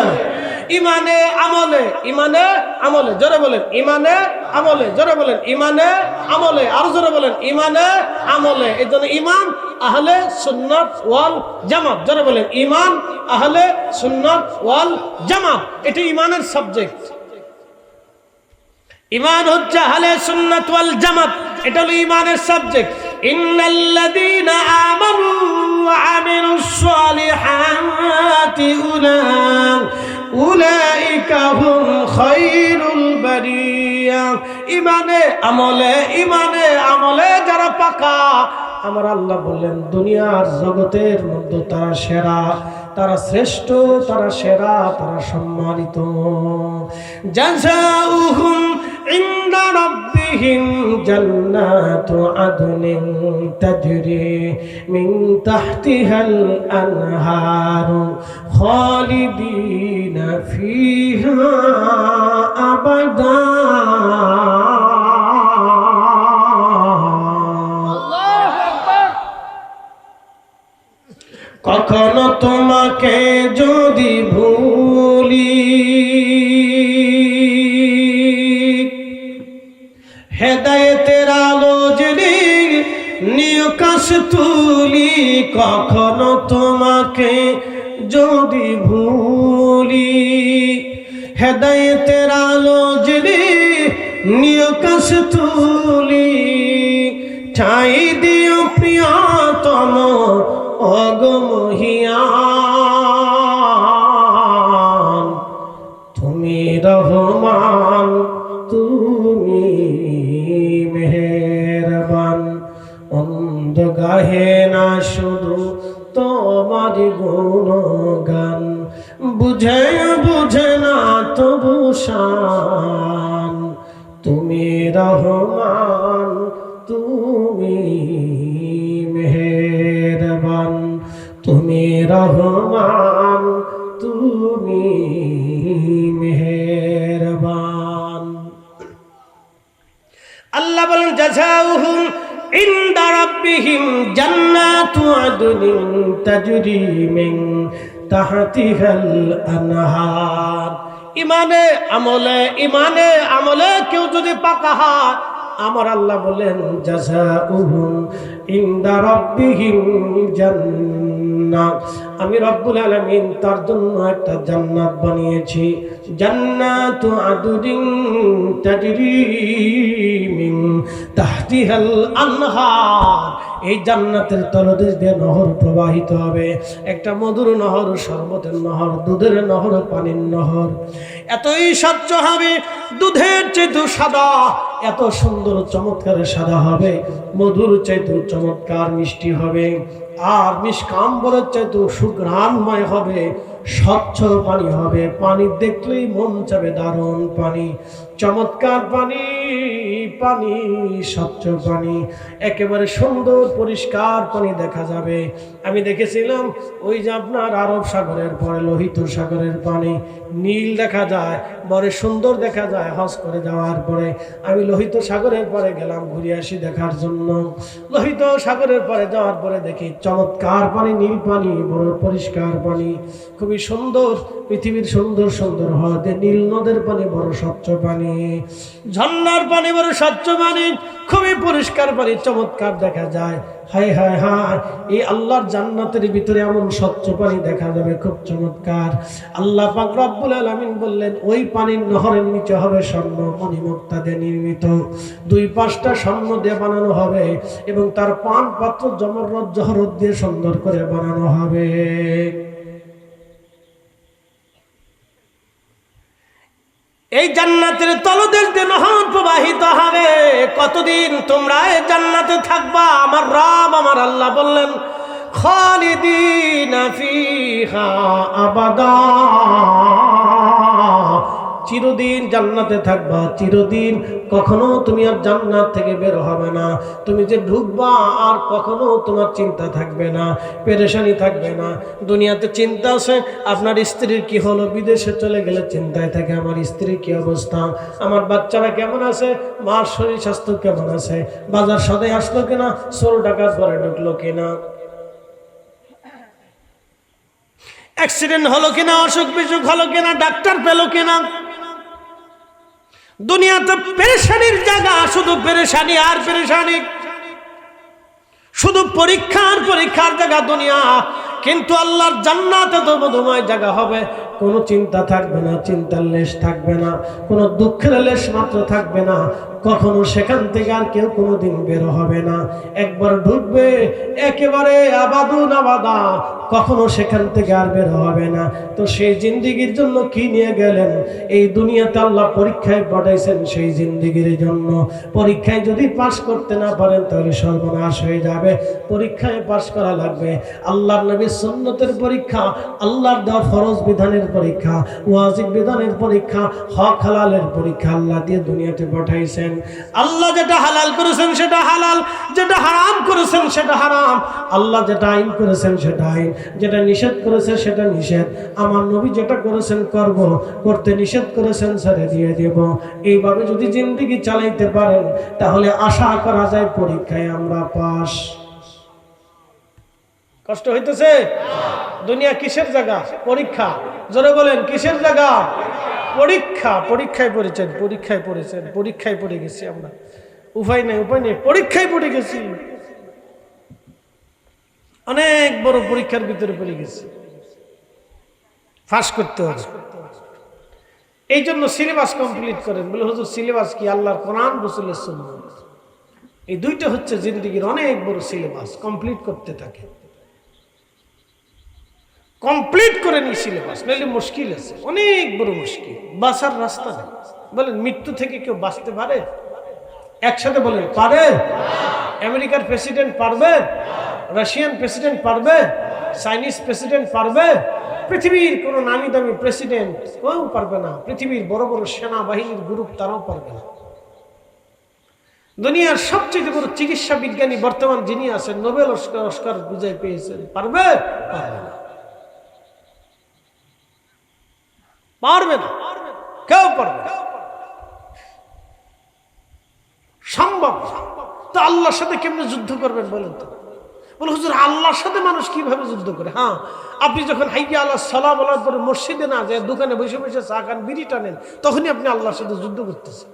ইমানে আমলে, ইমানে আমলে, জোরে বলেন ইমানে আমলে, জোরে বলেন ইমানে আমলে, আরো জোরে বলেন ইমানে আমলে। এজন্য ইমান আহলে সুন্নাত ওয়াল জামাত, জোরে বলেন ইমান আহলে সুন্নাত ওয়াল জামাত। এটা ইমানের সাবজেক্ট। ইমান হচ্ছে আহলে সুন্নাত ওয়াল জামাত, এটা হলো ইমানের সাবজেক্ট। ইন্নাল্লাযীনা আমানু ওয়া আমিলুস সালিহাতি উলাইকা হুম খায়রুল বারিয়া। ইমানে আমলে, ইমানে আমলে যারা পাকা, আমার আল্লাহ বললেন দুনিয়ার জগতের মধ্যে তারা সেরা, তারা শ্রেষ্ঠ, তারা সেরা, তারা সম্মানিত। জাযাউহুম ইনদা রাব্বিহিম জান্নাতু আদনিন তাজরি মিন তাহতিহাল আনহারু খালিদিনা ফিহা আবাদা। কখনো তোমাকে যদি ভুলি, হেদায়েতের আলো জ্বেলে নিকাশ তুলি। কখনো তোমাকে যদি ভুলি, হেদায়েতের আলো জ্বেলে নিকাশ তুলি। ঠাই দিও প্রিয়তম অগমহিয়ান, তুমি রহমান, তুমি মেহেরবান। অন্ধ গাহে না শুধু তোমার গুণগান, বুঝে বুঝে না তবু শান। তুমি রহমান, তুমি মেহেরবান, তুমি রহমান, তুমি মেহেরবান। আল্লাহ বলেন জাযাউহুম ইনদা রাব্বিহিম জান্নাতু আদনিন তাজরি মিন তাহতিহাল আনহার। ইমানে আমলে, ইমানে আমলে কেউ যদি পাকা হয়, আমার আল্লাহ বলেন জাযাউহুম ইনদা রাব্বিহিম জান্নাত, আমি রব্বুল আলামিন তার জন্য একটা জান্নাত বানিয়েছি। জান্নাতু আদনিন তাজরি মিন তাহতিহাল আনহার। এই জান্নাতের তলদেশ দিয়ে নহর প্রবাহিত হবে, একটা মধুর নহর, শরবতের নহর, দুধের নহর, পানির নহর। এতই স্বচ্ছ হবে, দুধের চাইতে সাদা, এত সুন্দর চমৎকার সাদা হবে, মধুর চাইতে চমৎকার মিষ্টি হবে, আর মিষ্কাম্বরের চাইতে সুঘ্রাণময় হবে, স্বচ্ছ পানি হবে। পানি দেখলেই মন চাবে, দারুণ পানি, চমৎকার পানি, পানি স্বচ্ছ পানি, একেবারে সুন্দর পরিষ্কার পানি দেখা যাবে। আমি দেখেছিলাম ওই যে আপনার আরব সাগরের পরে লোহিত সাগরের পানি নীল দেখা যায়, বড় সুন্দর দেখা যায়। হজ করে যাওয়ার পরে আমি লোহিত সাগরের পরে গেলাম ঘুরে আসি দেখার জন্য। লোহিত সাগরের পরে যাওয়ার পরে দেখি চমৎকার পানি, নীল পানি, বড় পরিষ্কার পানি, খুবই সুন্দর। পৃথিবীর সুন্দর সুন্দর হ্রদে নীল নদের পানি বড় স্বচ্ছ পানি, ঝর্ণার পানি বড় স্বচ্ছ পানি, খুবই পরিষ্কার পানি, চমৎকার দেখা যায়। হায় হায় হায়, এই আল্লাহর জান্নাতের ভিতরে এমন স্বচ্ছ পানি দেখা যাবে, খুব চমৎকার। আল্লাহ পাক রব্বুল আলামিন বললেন ওই পানির নহরের নিচে হবে স্বর্ণ মণিমুক্তা দিয়ে নির্মিত, 2 পাশটা স্বর্ণ দিয়ে বানানো হবে, এবং তার পান পাত্র জমররদ জহরত দিয়ে সুন্দর করে বানানো হবে। এই জান্নাতের তলদেশ দিয়ে নহর প্রবাহিত হবে। কতদিন তোমরা এই জান্নাতে থাকবা? আমার রব আমার আল্লাহ বললেন খালিদিনা ফিহা আবাদা, চিরদিন জান্নাতে থাকবা, চিরদিন। কখনো তুমি আর জান্নাত থেকে বের হবে না। তুমি যে ঢুকবা আর কখনো তোমার চিন্তা থাকবে না, পেরেশানি থাকবে না। দুনিয়াতে চিন্তা আছে আপনার স্ত্রীর কি হলো, বিদেশে চলে গেলে চিন্তায় থাকে আমার স্ত্রীর কি অবস্থা, আমার বাচ্চারা কেমন আছে, মার শরীর স্বাস্থ্য কেমন আছে, বাজার সদাই আসলো কিনা, চোর ডাকাত ঘরে ঢুকলো কিনা, অ্যাক্সিডেন্ট হলো কিনা, অসুখ বিসুখ হলো কিনা, ডাক্তার পেলো কিনা। দুনিয়াতে পেরেশানির জায়গা, শুধু পেরেশানি আর পেরেশানি, শুধু পরীক্ষার পরীক্ষার জায়গা দুনিয়া। কিন্তু আল্লাহর জান্নাতে তো মধুময় জায়গা হবে, কোনো চিন্তা থাকবে না, চিন্তার লেশ থাকবে না, কোনো দুঃখের লেশ মাত্র থাকবে না। কখনো সেখান থেকে আর কেউ কোনোদিন বের হবে না। একবার ঢুকবে একেবারে আবাদুন আবাদা, কখনো সেখান থেকে আর বের হবে না। তো সেই জিন্দিগির জন্য কি নিয়ে গেলেন? এই দুনিয়াতে আল্লাহ পরীক্ষায় পাঠাইছেন সেই জিন্দিগির জন্য। পরীক্ষায় যদি পাশ করতে না পারেন তাহলে সর্বনাশ হয়ে যাবে। পরীক্ষায় পাশ করা লাগবে। আল্লাহর নবীর সুন্নতের পরীক্ষা, আল্লাহর দেওয়া ফরজ বিধানের পরীক্ষা, ওয়াজিব বিধানের পরীক্ষা, হক হালালের পরীক্ষা আল্লাহ দিয়ে দুনিয়াতে পাঠাইছেন। আল্লাহ যেটা হালাল করেছেন সেটা হালাল, যেটা হারাম করেছেন সেটা হারাম। আল্লাহ যেটা আইন করেছেন সেটা আইন, যেটা নিষেধ করেছে সেটা নিষেধ। আমার নবী যেটা করেছেন করব, করতে নিষেধ করেছেন ছেড়ে দিয়ে দেব। এইভাবে যদি জিন্দেগি চালাইতে পারেন তাহলে আশা করা যায় পরীক্ষায় আমরা পাস। কষ্ট হইতেছে? দুনিয়া কিসের জায়গা? পরীক্ষা। জোরে বলেন কিসের জায়গা? পরীক্ষা। পরীক্ষায় পড়েছেন, পরীক্ষায় পড়েছেন, পরীক্ষায় পড়ে গেছি আমরা। উপায় নেই, উপায় নেই, পরীক্ষায় পড়ে গেছি। অনেক বড় পরীক্ষার ভিতরে পড়ে গেছি, পাস করতে হবে। এই জন্য সিলেবাস কমপ্লিট করেন। বলে হুজুর সিলেবাস কি? আল্লাহর কোরআন, রাসূলের সুন্নাহ। এই দুইটা হচ্ছে জিন্দেগির অনেক বড় সিলেবাস। কমপ্লিট করতে থাকে, কমপ্লিট করে নি সিলেবাস, নাহলে মুশকিল আছে, অনেক বড় মুশকিল। বাঁচার রাস্তা নেই। বলেন মৃত্যু থেকে কেউ বাঁচতে পারে? একসাথে বলেন পারে? আমেরিকার প্রেসিডেন্ট পারবে? রাশিয়ান প্রেসিডেন্ট পারবে? চাইনিজ প্রেসিডেন্ট পারবে? পৃথিবীর কোন নামি দামি প্রেসিডেন্ট কেউ পারবে না। পৃথিবীর বড় বড় সেনাবাহিনীর গ্রুপ তারাও পারবে না। দুনিয়ার সবচেয়ে বড় চিকিৎসা বিজ্ঞানী বর্তমান যিনি আছেন, নোবেল অস্কার বুঝাই পেয়েছেন, পারবে? পারবে না, পারবে না, কেউ পারবে না, সম্ভব। তো আল্লাহর সাথে কেমনে যুদ্ধ করবেন বলেন তো? বলে হুজুর আল্লাহর সাথে মানুষ কিভাবে যুদ্ধ করে? হ্যাঁ, আপনি যখন হাইয়া আল্লাহ সালাম বলার পরে মসজিদে না যায় দোকানে বসে বসে চা খান, বিড়ি টানেন, তখনই আপনি আল্লাহর সাথে যুদ্ধ করতেছেন।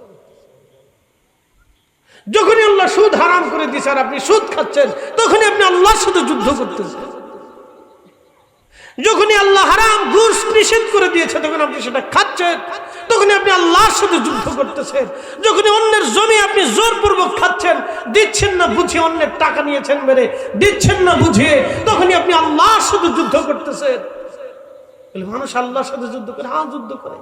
যখনই আল্লাহ সুদ হারাম করে দিয়েছে আর আপনি সুদ খাচ্ছেন, তখনই আপনি আল্লাহর সাথে যুদ্ধ করতেছেন। যখনই আল্লাহ হারাম ঘুষ নিষেধ করে দিয়েছে তখন আপনি সেটা খাচ্ছেন, তখনই আপনি আল্লাহর সাথে যুদ্ধ করতেছেন। যখনই অন্যের জমি আপনি জোরপূর্বক খাচ্ছেন, দিচ্ছেন না বুঝিয়ে, অন্যের টাকা নিয়েছেন মেরে, দিচ্ছেন না বুঝিয়ে, তখনই আপনি আল্লাহর সাথে যুদ্ধ করতেছেন। মানুষ আল্লাহর সাথে যুদ্ধ করে? হ্যাঁ, যুদ্ধ করে।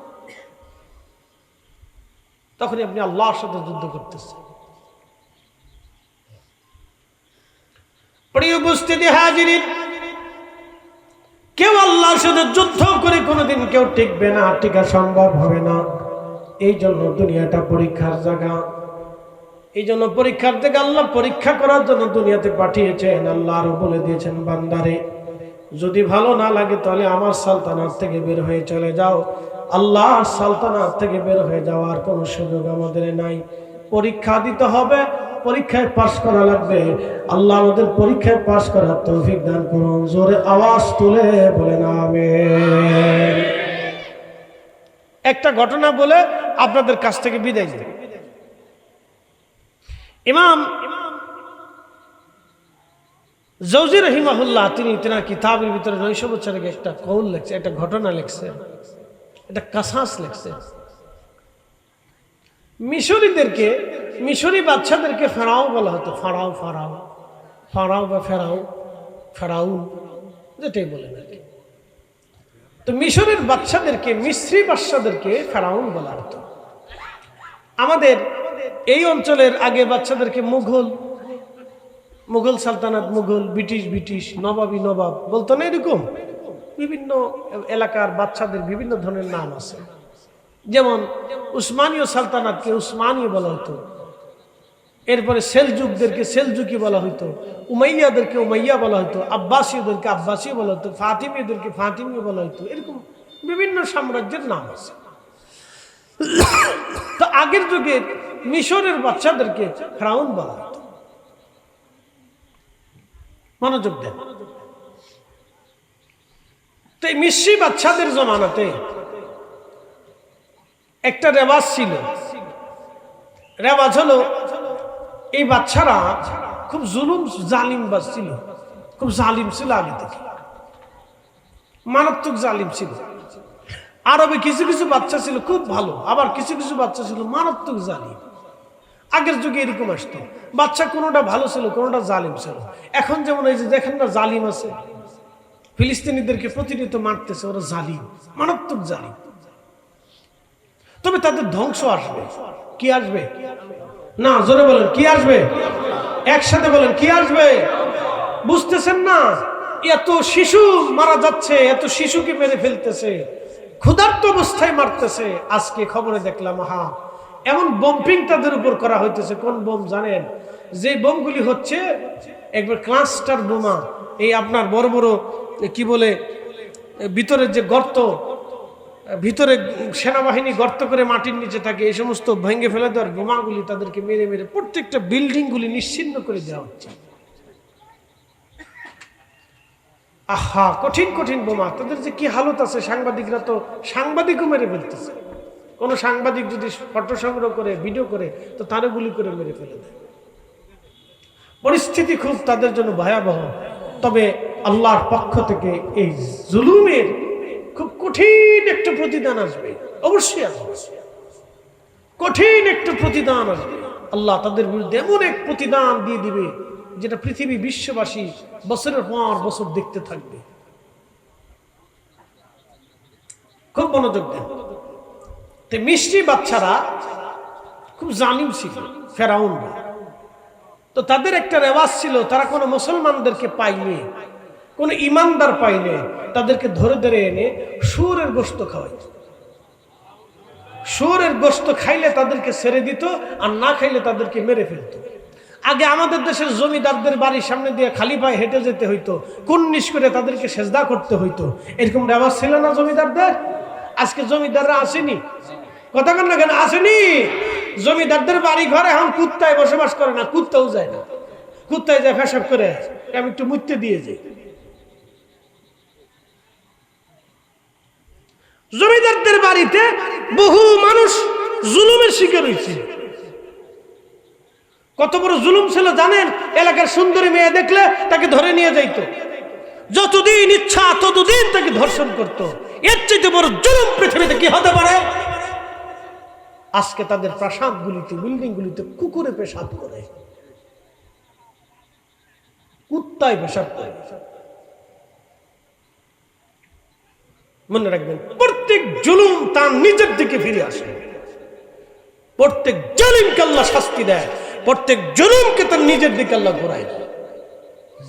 তখনই আপনি আল্লাহর সাথে যুদ্ধ করতেছেন। প্রিয় উপস্থিতি হাজিরিন, কেউ আল্লাহর সাথে যুদ্ধ করে কোনোদিন কেউ টিকবে না, টিকা সম্ভব হবে না। এই জন্য দুনিয়াটা পরীক্ষার জায়গা। এই জন্য পরীক্ষার জায়গা। আল্লাহ পরীক্ষা করার জন্য দুনিয়াতে পাঠিয়েছেন। আল্লাহ আরো বলে দিয়েছেন, বান্দারে যদি ভালো না লাগে তাহলে আমার সালতানাত থেকে বের হয়ে চলে যাও। আল্লাহর সালতানাত থেকে বের হয়ে যাওয়ার কোনো সুযোগ আমাদের নাই। পরীক্ষা দিতে হবে, পরীক্ষায় পাশ করা লাগবে। আল্লাহ আমাদের পরীক্ষায় পাশ করার তৌফিক দান করুন। জোরে আওয়াজ তুলে বলেন আমিন। একটা ঘটনা বলে আপনাদের কাছ থেকে বিদায় নিই। ইমাম জৌজি রহিমাহুল্লাহ তিনি তিনার কিতাবের ভিতরে 900 বছর আগে একটা কৌল লিখছে, একটা ঘটনা লিখছে, একটা কাসাস লিখছে। মিশরীদেরকে, মিশরী বাচ্চাদেরকে ফেরাও বলা হতো। ফারাও, ফারাও, ফারাও বা ফেরাও, ফেরাউন যেটাই বলেন আর কি। তো মিশরের বাচ্চাদেরকে, মিশরী বাচ্চাদেরকে ফেরাউন বলা হতো। আমাদের এই অঞ্চলের আগে বাচ্চাদেরকে মুঘল সালতানাত, ব্রিটিশ নবাবী নবাব বলতো না, এরকম বিভিন্ন এলাকার বাচ্চাদের বিভিন্ন ধরনের নাম আছে। যেমন উসমানীয় সালতানাতকে উসমানীয় বলা হতো, এরপরে সেলজুকদেরকে সেলজুকি বলা হতো, উমাইয়াদেরকে উমাইয়া বলা হতো, আব্বাসীয়দেরকে আব্বাসী বলা হতো, ফাতিমীয়দেরকে ফাতিমীয় বলা হতো। এরকম বিভিন্ন সাম্রাজ্যের নাম আছে। তো আগের যুগে মিশরের বাচ্চাদেরকে ফেরাউন বলা হতো। মনোযোগ দেন। তো এই মিশরি বাচ্চাদের জমানাতে একটা রেওয়াজ ছিল। রেওয়াজ হলো এই বাচ্চারা খুব জালিম ছিল, খুব জালিম ছিল আগে থেকে, মারাত্মক জালিম ছিল। আরবে কিছু কিছু বাচ্চা ছিল খুব ভালো, আবার কিছু কিছু বাচ্চা ছিল মারাত্মক জালিম। আগের যুগে এরকম আসতো, বাচ্চা কোনোটা ভালো ছিল, কোনোটা জালিম ছিল। এখন যেমন এই যে দেখেন না, জালিম আছে, ফিলিস্তিনিদেরকে প্রতিনিয়ত মারতেছে, ওরা জালিম, মারাত্মক জালিম। তবে তাদের ধ্বংস আসবে। কি আসবে? না, জোরে বলেন, কি আসবে? একসাথে বলেন, কি আসবে? বুঝতেছেন না? এত শিশু মারা যাচ্ছে, এত শিশুকে মেরে ফেলতেছে, ক্ষুধার্ত অবস্থায় মারতেছে। আজকে খবরে দেখলাম, এমন বম্পিং তাদের উপর করা হইতেছে। কোন বোম জানেন? যে বোমগুলি হচ্ছে একবার ক্লাস্টার বোমা। এই আপনার বড় বড় কি বলে, ভিতরের যে গর্ত, ভিতরে সেনাবাহিনী গর্ত করে মাটির নিচে থাকে, এই সমস্ত ভেঙে ফেলে দেওয়ার বোমাগুলি তাদেরকে মেরে মেরে প্রত্যেকটা বিল্ডিং গুলি নিশ্চিহ্ন করে দেওয়া হচ্ছে। কঠিন কঠিন বোমা, তাদের যে কি হালত আছে। সাংবাদিকরা তো সাংবাদিকও মেরে ফেলতেছে। কোন সাংবাদিক যদি ফটো সংগ্রহ করে, ভিডিও করে, তো তারে গুলি করে মেরে ফেলে দেয়। পরিস্থিতি খুব তাদের জন্য ভয়াবহ। তবে আল্লাহর পক্ষ থেকে এই জুলুমের খুব কঠিন একটা প্রতিদান আসবে, অবশ্যই আসবে। কঠিন একটা প্রতিদান আসবে। আল্লাহ তাদের বিরুদ্ধে এমন এক প্রতিদান দিয়ে দিবে, যেটা পৃথিবী বিশ্ববাসী বছরের পর বছর দেখতে থাকবে। খুব মনোযোগ দেন। তো মিষ্টি বাচ্চারা খুব জালিম ছিল, ফেরাউনরা। তো তাদের একটা রেওয়াজ ছিল, তারা কোনো মুসলমানদেরকে পাইলে, কোনো ইমানদার পাইলে তাদেরকে ধরে ধরে এনে শুয়োরের গোশত খাওয়াইত। শুয়োরের গোশত খাইলে তাদেরকে ছেড়ে দিত, আর না খাইলে তাদেরকে মেরে ফেলত। আগে আমাদের দেশের জমিদারদের বাড়ির সামনে দিয়ে খালি পায়ে হেঁটে যেতে হইতো, কুন্নিশ করে তাদেরকে সেজদা করতে হইতো। এরকম রেওয়াজ ছিল না জমিদারদের? আজকে জমিদাররা আসেনি, কথা কেন না কেন আসেনি? জমিদারদের বাড়ি ঘরে এখন কুত্তায় বসবাস করে না, কুত্তাও যায় না, কুত্তায় যায় পেশাব করে, আমি একটু মুততে দিয়ে যাই। জমিদারদের বাড়িতে বহু মানুষ জুলুমের শিকার হয়েছে। কত বড় জুলুম ছিল জানেন? এলাকার সুন্দরী মেয়ে দেখলে তাকে ধরে নিয়ে যাইত, যতদিন ইচ্ছা ততদিন তাকে ধর্ষণ করত। এর চাইতে বড় জুলুম পৃথিবীতে কি হতে পারে? আজকে তাদের প্রাসাদগুলিতে, বিল্ডিং গুলিতে কুকুরে পেশাব করে, কুত্তায় পেশাব করে। মনে রাখবেন, প্রত্যেক জুলুম তার নিজের দিকে ফিরে আসে। প্রত্যেক জালিমকে আল্লাহ শাস্তি দেয়, প্রত্যেক জুলুমকে তার নিজের দিকে আল্লাহ ঘুরায় দেয়।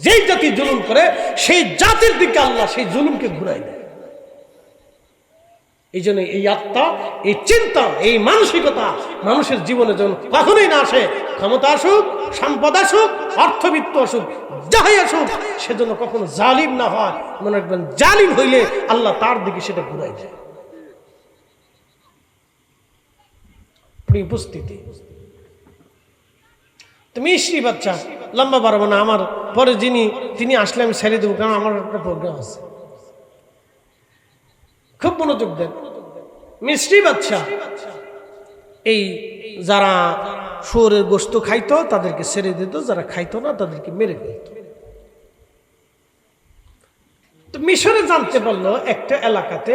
যেই জাতি জুলুম করে সেই জাতির দিকে আল্লাহ সেই জুলুমকে ঘুরাই দেয়। এই জন্য এই আত্মা, এই চিন্তা, এই মানসিকতা মানুষের জীবনে যেন কখনোই না আসে। ক্ষমতা আসুক, সম্পদ আসুক, অর্থবিত্ত আসুক, যাই আসুক, সেজন্য কখনো জালিম না হয়। মনে রাখবেন, জালিম হইলে আল্লাহ তার দিকে সেটা ঘুরাই দেয়। উপস্থিতি তুমি মিষ্টি বাচ্চা, লম্বা পারবো না, আমার পরে তিনি আসলে আমি ছেড়ে দেবো, কারণ আমার একটা প্রোগ্রাম আছে। খুব মনোযোগ দেন। মিষ্টি বাচ্চা, এই যারা শুয়োরের গোশত খাইতো তাদেরকে ছেড়ে দিত, যারা খাইতো না তাদেরকে মেরে ফেলত। তো মিশরে জানতে পারলো একটা এলাকাতে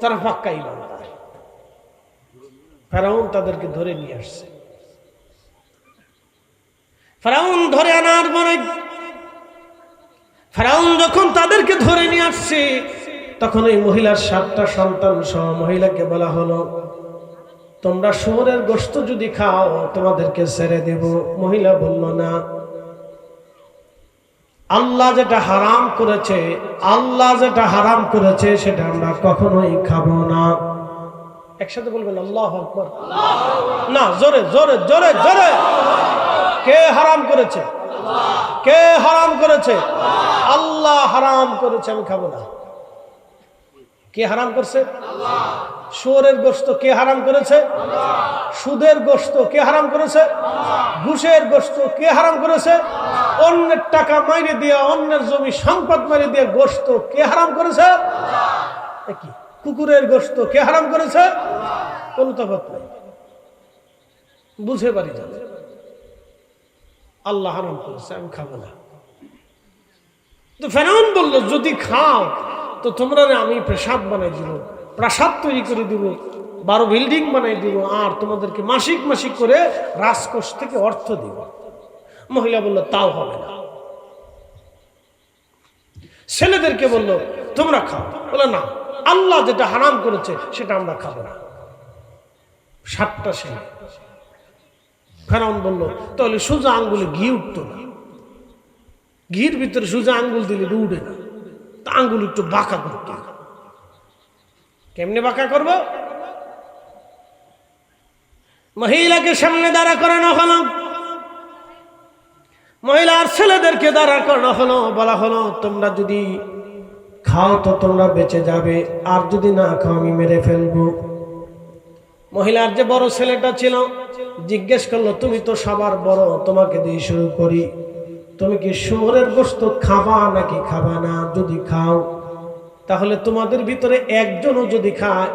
তারা পাক্কা ইমানদার। ফেরাউন তাদেরকে ধরে নিয়ে আসছে। ফেরাউন ধরে আনার পরে ফেরাউন যখন তাদেরকে ধরে নিয়ে আসছে, তখন এই মহিলার 7টা সন্তান সহ মহিলাকে বলা হলো, তোমরা শুয়োরের গোশত যদি খাও তোমাদেরকে ছেড়ে দেব। মহিলা বলল, না, আল্লাহ যেটা হারাম করেছে, আল্লাহ যেটা হারাম করেছে সেটা আমরা কখনোই খাবো না। একসাথে বলবেন আল্লাহু আকবার। না, জোরে জোরে জোরে জোরে। কে হারাম করেছে? কে হারাম করেছে? আল্লাহ হারাম করেছে, আমি খাবো না। কে হারাম করছে? শুয়োরের গোশত কে হারাম করেছে? সুদের গোশত কে হারাম করেছে? ঘুষের গোশত কে হারাম করেছে? অন্যের টাকা মাইরে দিয়া, অন্যের জমি সম্পদ মাইরে দিয়া গোশত কে হারাম করেছে? কি কুকুরের গোশত কে হারাম করেছে? কোন তফাৎ নাই, বুঝে পারি না। আল্লাহ হারাম করেছে, আমি খাবো না। তো ফেরাউন বলল, যদি খাও তো তোমরা আমি প্রাসাদ বানাই দিব, প্রাসাদ তৈরি করে দিব, 12 বিল্ডিং বানাই দিব, আর তোমাদেরকে মাসিক মাসিক করে রাজকোষ থেকে অর্থ দিব। মহিলা বলল, তাও হবে না। ছেলেদেরকে বলল, তোমরা খাও। বলে, না, আল্লাহ যেটা হারাম করেছে সেটা আমরা খাবো না। 7টা ছেলে। ফেরাউন বলল, তাহলে সোজা আঙ্গুলে ঘি উঠতো না, ঘির ভিতরে সোজা আঙ্গুল দিলে উঠে না, তা আঙ্গুল একটু বাঁকা করতো। কেমনে বাঁকা করবো? মহিলাকে সামনে দাঁড়া করানো হলো, মহিলার ছেলেদেরকে দাঁড়া করানো হলো। বলা হলো, তোমরা যদি খাও তো তোমরা বেঁচে যাবে, আর যদি না খাও আমি মেরে ফেলবো। মহিলার যে বড় ছেলেটা ছিল জিজ্ঞেস করলো, তুমি তো সবার বড়, তোমাকে দিয়ে শুরু করি, তুমি কি শুয়োরের গোশত খাবা নাকি খাবা না? যদি খাও তাহলে তোমাদের ভিতরে একজনও যদি খায়,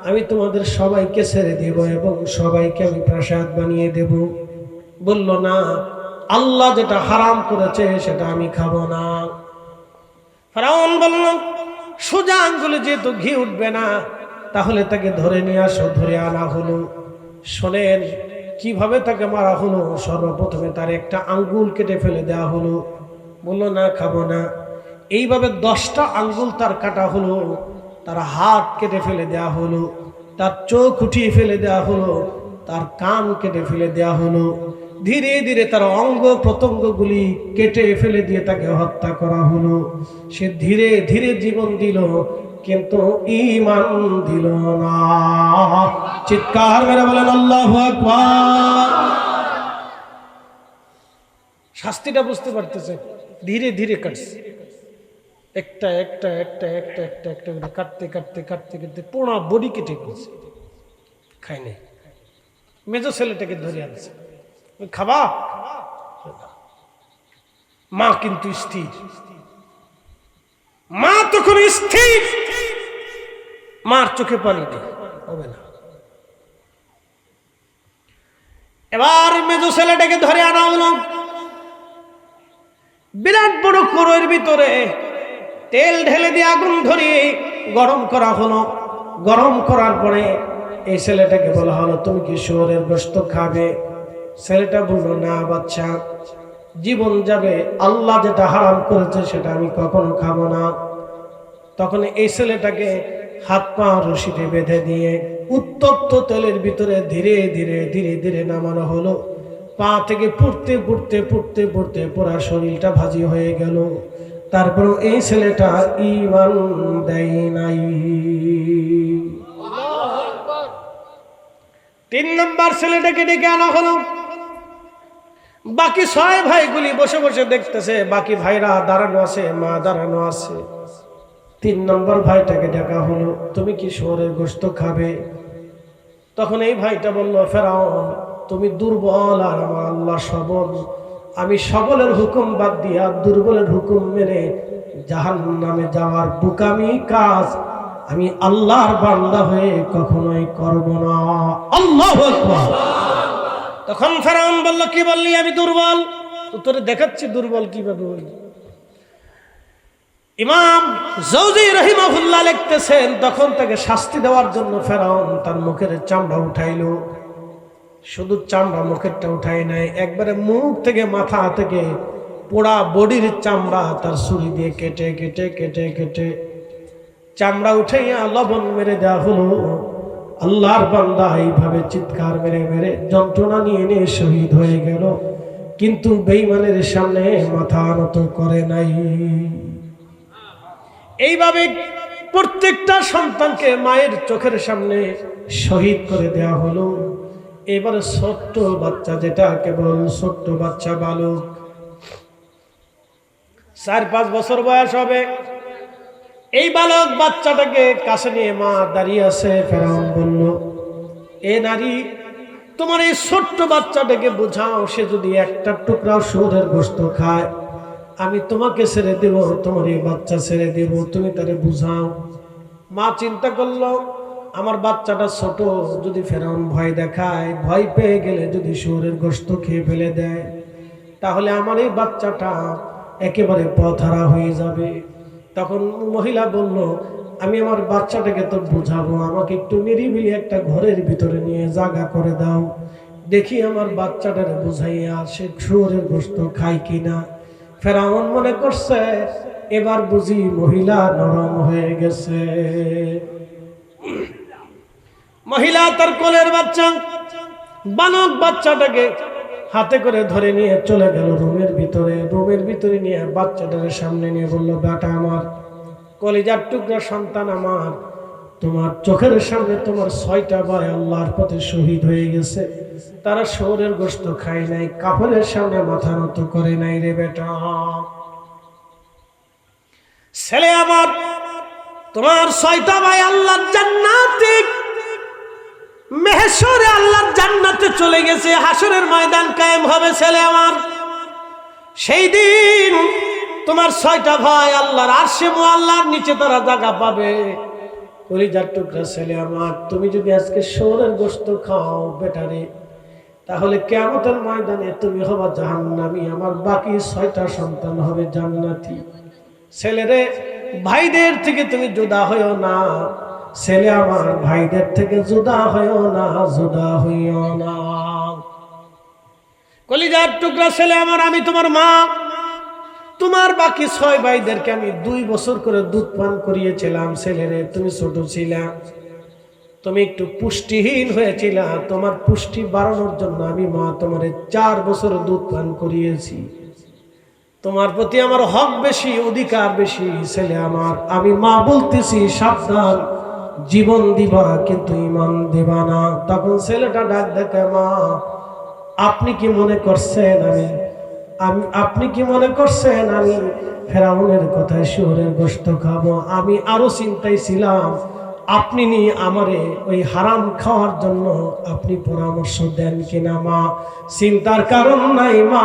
আমি তোমাদের সবাইকে ছেড়ে দেব এবং সবাইকে আমি প্রাসাদ বানিয়ে দেব। বলল, না, আল্লাহ যেটা হারাম করেছে সেটা আমি খাবো না। ফেরাউন বলল, সোজা আঙ্গুলে যেহেতু ঘি উঠবে না, তাহলে তাকে ধরে নিয়ে আসো। ধরে আনা হলো। শোনেন কিভাবে তাকে মারা হলো। সর্বপ্রথমে তার একটা আঙ্গুল কেটে ফেলে দেওয়া হলো। বললো, না, খাবো না। এইভাবে 10টা আঙ্গুল তার কাটা হলো। তার হাত কেটে ফেলে দেওয়া হলো, তার চোখ উঠিয়ে ফেলে দেওয়া হলো, তার কান কেটে ফেলে দেওয়া হলো। ধীরে ধীরে তার অঙ্গ প্রত্যঙ্গগুলি কেটে ফেলে দিয়ে তাকে হত্যা করা হলো। সে ধীরে ধীরে জীবন দিল, কিন্তু ঈমান দিল না। চিৎকার মেরে বলেন আল্লাহু আকবার। শাস্তিটা বুঝতে পারতেছে? ধীরে ধীরে কাটছে, একটা একটা একটা একটা একটা একটা করে কাটতে কাটতে কাটতে কাটতে পুরো বডি কেটে ফেলছে। খাই নাই। মেজো ছেলেটাকে ধরে আনছে, খাবা? মা কিন্তু স্থির, মা তখন স্থির, মার চোখে পানি নেই, হবে না। এবার মেজো ছেলেটাকে ধরে আনা হলো। বিরাট বড় কড়াইয়ের ভিতরে তেল ঢেলে দিয়ে আগুন ধরিয়ে গরম করা হলো। গরম করার পরে এই ছেলেটাকে বলা হলো, তুমি কি শুয়োরের গোশত খাবে? ছেলেটা বলল, না বাচ্চা, জীবন যাবে, আল্লাহ যেটা হারাম করেছে সেটা আমি কখনো খাবো না। তখন এই ছেলেটাকে হাত পা রশিতে বেঁধে দিয়ে উত্তপ্ত তেলের ভিতরে ধীরে ধীরে ধীরে ধীরে নামানো হলো। পা থেকে পুড়তে পুড়তে পুড়তে পুড়তে পুরা শরীরটা ভাজি হয়ে গেল। তারপর এই ছেলেটা ঈমান দেয় নাই। 3 নম্বর ছেলেটাকে ডেকে আনা হলো। বাকি 6 ভাইগুলি বসে বসে দেখতেছে, বাকি ভাইরা দাঁড়ানো আছে, মা দাঁড়ানো আছে। 3 নম্বর ভাইটাকে ডাকা হলো, তুমি কি শুয়োরের গোশত খাবে? তখন এই ভাইটা বলল, ফেরাউন তুমি দুর্বল আর আমার আল্লাহ সবল, আমি সবলের হুকুম বাদ দিয়া দুর্বলের হুকুম মেনে জাহান্নামে যাওয়ার বোকামি কাজ আমি আল্লাহর বান্দা হয়ে কখনোই করব না। আল্লাহু আকবার। তখন ফেরাউন বলল, কি বললি আমি দুর্বল? তো তোরে দেখাচ্ছি দুর্বল কিভাবে হই। ইমাম জাওজি রাহিমাহুল্লাহ লিখতেছেন, তখন তাকে শাস্তি দেওয়ার জন্য ফেরাউন তার মুখের চামড়া উঠাইলো। শুধু চামড়া মুখেরটা উঠাই নাই, একবারে মুখ থেকে মাথা থেকে পোড়া বডির চামড়া তার ছুরি দিয়ে কেটে কেটে কেটে কেটে চামড়া উঠাইয়া লবণ মেরে দেওয়া হলো। আল্লাহর বান্দা এইভাবে চিৎকার মেরে মেরে যন্ত্রণা নিয়ে নিয়ে শহীদ হয়ে গেল, কিন্তু বেঈমানের সামনে মাথা নত করে নাই। এইভাবে প্রত্যেকটা সন্তানকে মায়ের চোখের সামনে শহীদ করে দেয়া হলো। এবারে ছোট্ট বাচ্চা, যেটা কেবল ছোট্ট বাচ্চা, বালক, 4-5 বছর বয়স হবে, এই বালক বাচ্চাটাকে কাছে নিয়ে মা দাঁড়িয়ে আছে। ফেরাউন বলল, এ নারী, তোমার এই ছোট্ট বাচ্চাটাকে বোঝাও, সে যদি একটা টুকরাও শুয়োরের গোশত খায় আমি তোমাকে ছেড়ে দেব, তোমার এই বাচ্চা ছেড়ে দেব, তুমি তারে বুঝাও। মা চিন্তা করলো, আমার বাচ্চাটা ছোট, যদি ফেরাউন ভয় দেখায়, ভয় পেয়ে গেলে যদি শুয়োরের গোশত খেয়ে ফেলে দেয়, তাহলে আমার এই বাচ্চাটা একেবারে পথহারা হয়ে যাবে। তখন মহিলা বলল, আমি আমার বাচ্চাটাকে তো বুঝাবো, আমাকে একটু নিরিবিলি একটা ঘরের ভিতরে নিয়ে জায়গা করে দাও, দেখি আমার বাচ্চাটারে বুঝাইয়া সে শুয়োরের গোশত খায় কিনা। ফেরাউন মনে করছে এবার বুঝি মহিলা নরম হয়ে গেছে। মহিলা তার কোলের বাচ্চা বালক বাচ্চাটাকে হাতে করে ধরে নিয়ে চলে গেল রুমের ভিতরে। রুমের ভিতরে নিয়ে বাচ্চাটার সামনে নিয়ে বলল, বেটা আমার, কলিজার টুকরা সন্তান আমার, তোমার চোখের সামনে তোমার 6টা ভাই আল্লাহর পথে শহীদ হয়ে গেছে, তারা শুয়োরের গোশত খায় নাই, কাফেরের সামনে মাথা নত করে নাই রে বেটা। ছেলে আমার, তোমার 6টা ভাই আল্লাহর জান্নাতে, মেহেশরে আল্লাহর জান্নাতে চলে গেছে, হাসরের ময়দান কায়েম হবে ছেলে আমার। সেই দিন তোমার 6টা ভাই আল্লাহর আরশে মুআল্লার নিচে তারা জায়গা পাবে। কলিজার টুকরা ছেলে আমার, তুমি যদি আজকে শুয়োরের গোশত খাও বেটারে, তাহলে কিয়ামতের ময়দানে তুমি হবা জাহান্নামী, আমার বাকি 6টা সন্তান হবে জান্নাতি। ছেলেরে, ভাইদের থেকে তুমি জুদা হইও না, ছেলে আমার, ভাইদের থেকে জুদা হইও না, জুদা হইও না। কলিজার টুকরা ছেলে আমার, আমি তোমার মা, তোমার বাকি 6 ভাইদেরকে আমি 2 বছর করে দুধ পান করিয়েছিলাম। ছেলেরে, তুমি ছোট ছিলা, তুমি একটু পুষ্টিহীন হয়েছিলা, তোমার পুষ্টি বাড়ানোর জন্য আমি মা তোমারে 4 বছর দুধ পান করিয়েছি। তোমার প্রতি আমার হক বেশি, অধিকার বেশি। ছেলে আমার, আমি মা বলতেছি, সাবধান, জীবন দিবা কিন্তু ঈমান দিবা না। তখন ছেলেটা ডাক দেখে, মা আপনি কি মনে করছেন আপনি কি মনে করছেন আমি ফেরাউনের কথায় শুয়োরের গোশত খাবো? আমি আরো চিন্তায় ছিলাম, আপনি নিয়ে আমারে ওই হারাম খাওয়ার জন্য আপনি পরামর্শ দেন কিনা। মা, চিন্তার কারণ নাই মা,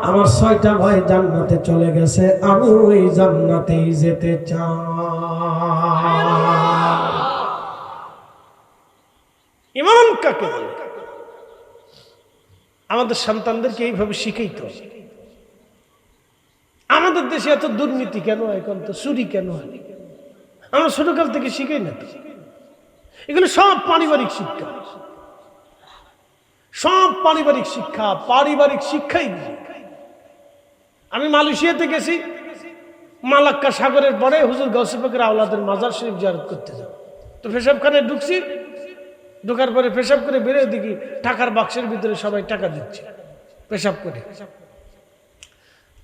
আমার 6টা ভাই জান্নাতে চলে গেছে, আমি ওই জান্নাতেই যেতে চাই। ঈমান কাকে বলে? আমাদের সন্তানদেরকে এইভাবে শিখাইতে হবে। আমাদের দেশে এত দুর্নীতি কেন হয়, এখন তো চুরি কেন হয়? আমরা ছোটকাল থেকে শিখাই না তো। এগুলো সব পারিবারিক শিক্ষা, সব পারিবারিক শিক্ষা, পারিবারিক শিক্ষাই। আমি মালয়েশিয়াতে গেছি, মালাক্কা সাগরের পরে হুজুর গাউসে পাকের আওলাদের মাজার শরীফ জিয়ারত করতে যাব। তো পেশাবখানে ঢুকছি, ঢোকার পরে পেশাব করে বেরোয় দেখি টাকার বাক্সের ভিতরে সবাই টাকা দিচ্ছে পেশাব করে।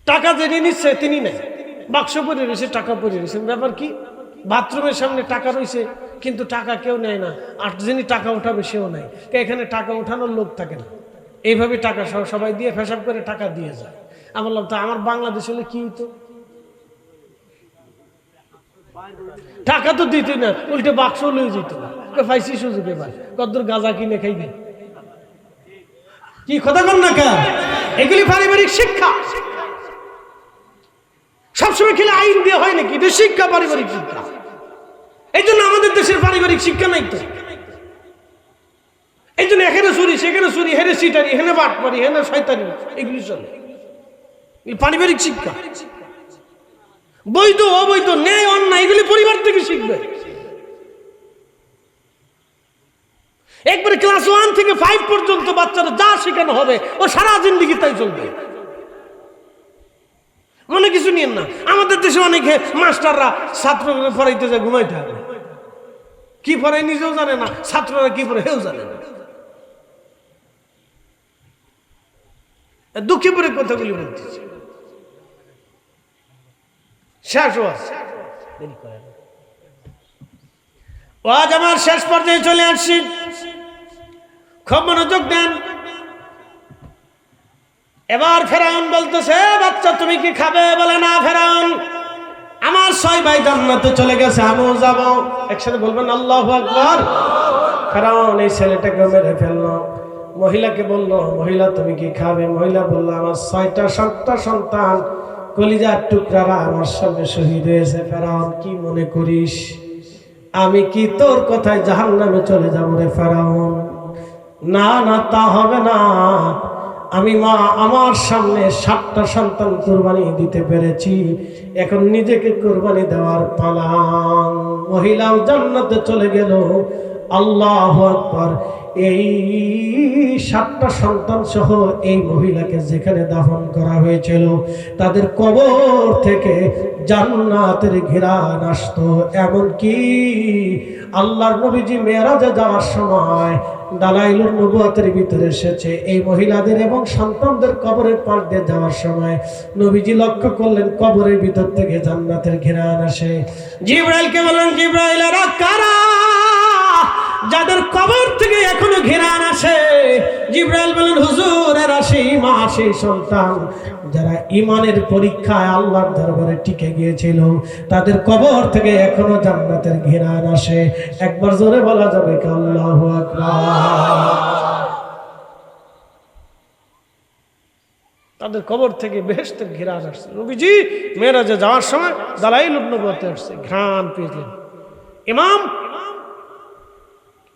টাকা যিনি নিচ্ছে তিনি নেই, বাক্স পরে রয়েছে, টাকা পরে রয়েছে। ব্যাপার কি? বাথরুমের সামনে টাকা রয়েছে কিন্তু টাকা কেউ নেয় না, আর যিনি টাকা উঠাবে সেও নাই। এখানে টাকা উঠানোর লোক থাকে না, এইভাবে টাকা সবাই দিয়ে পেশাব করে টাকা দিয়ে যায়। আমি বললাম, তা আমার বাংলাদেশ হলে কি হইতো? টাকা তো দিত না, উল্টে বাক্স লয়ে যেত না। পাইছি সুযোগ, এবার কদ্দুর গাঁজা কিনে খাইবে। কি কথা বল না কেন? এগুলি পারিবারিক শিক্ষা। সবসময় খেলে আইন দিয়ে হয় নাকি? এটা শিক্ষা, পারিবারিক শিক্ষা। এই জন্য আমাদের দেশের পারিবারিক শিক্ষা নাই তো। এই জন্য এখানে চুরি, সেখানে চুরি, হেনে সিটারি, হেনে বাটপারি, হেনে শয়তানি, এগুলি চলে। পারিবারিক শিক্ষা। বৈধ অবৈধ, ন্যায় অন্যায়, এগুলি পরিবার থেকে শিখবে। একবারে ক্লাস 1 থেকে 5 পর্যন্ত বাচ্চারা যা শেখানো হবে ও সারা জিন্দেগি তাই চলবে। মনে কিছু নিয়েন না। আমাদের দেশে অনেকে মাস্টাররা ছাত্রকে পড়াইতে যায় ঘুমাইতে হবে। কি পড়ে নিজেও জানে না, ছাত্ররা কি পড়ে হেও জানে না। দুঃখে পড়ে কথাগুলি বলতেছে। শেষ আজ আমার শেষ পর্যায়ে চলে আসছি, খুব মনোযোগ দেন। এবার ফেরাউন বলতেছে, বাচ্চা তুমি কি খাবে? বলে না ফেরাউন, আমার 6 ভাই জান্নাতে চলে গেছে, আমিও যাব। একসাথে বলবেন আল্লাহু আকবার। ফেরাউন এই ছেলেটাকে মেরে ফেললো। মহিলাকে বলল, মহিলা তুমি কি খাবে? মহিলা বলল, আমার 6টা 7টা সন্তান কলিজার টুকরারা আমার সামনে শহীদ হয়েছে। ফেরাউন কি মনে করিস আমি কি তোর কথায় জাহান্নামে চলে যাবো রে ফেরাউন? না না, তা হবে না। আমি মা আমার সামনে 7টা সন্তান কুরবানি দিতে পেরেছি, এখন নিজেকে কুরবানি দেওয়ার পালা। মহিলাও জান্নাতে চলে গেল। আল্লাহু আকবার। এই 7টা সন্তান সহ এই মহিলাকে যেখানে দাফন করা হয়েছিল তাদের কবর থেকে জান্নাতের ঘ্রাণ আসতো। এমনকি আল্লাহর নবীজি মেরাজে যাওয়ার সময় দালাইলুন নবুয়তের ভিতরে এসেছে, এই মহিলাদের এবং সন্তানদের কবরের পাশ দিয়ে যাওয়ার সময় নবীজি লক্ষ্য করলেন কবরের ভিতর থেকে জান্নাতের ঘ্রাণ আসে। জিবরাইলকে বললেন, জিবরাইল এরা কারা যাদের কবর থেকে এখনো ঘ্রাণ আসে? জিবরাইল বলেন, হুজুর এরা সেই মা সেই সন্তান যারা ঈমানের পরীক্ষায় আল্লাহর দরবারে টিকে গিয়েছিল, তাদের কবর থেকে এখনো জান্নাতের ঘ্রাণ আসে। একবার জোরে বলা যাবে কি আল্লাহু আকবার? তাদের কবর থেকে বেহেশতের ঘ্রাণ আসছে। নবীজি মেরাজে যাওয়ার সময় দালাইলুন নবুয়তে আসছে, ঘ্রাণ পেয়েছেন। ইমাম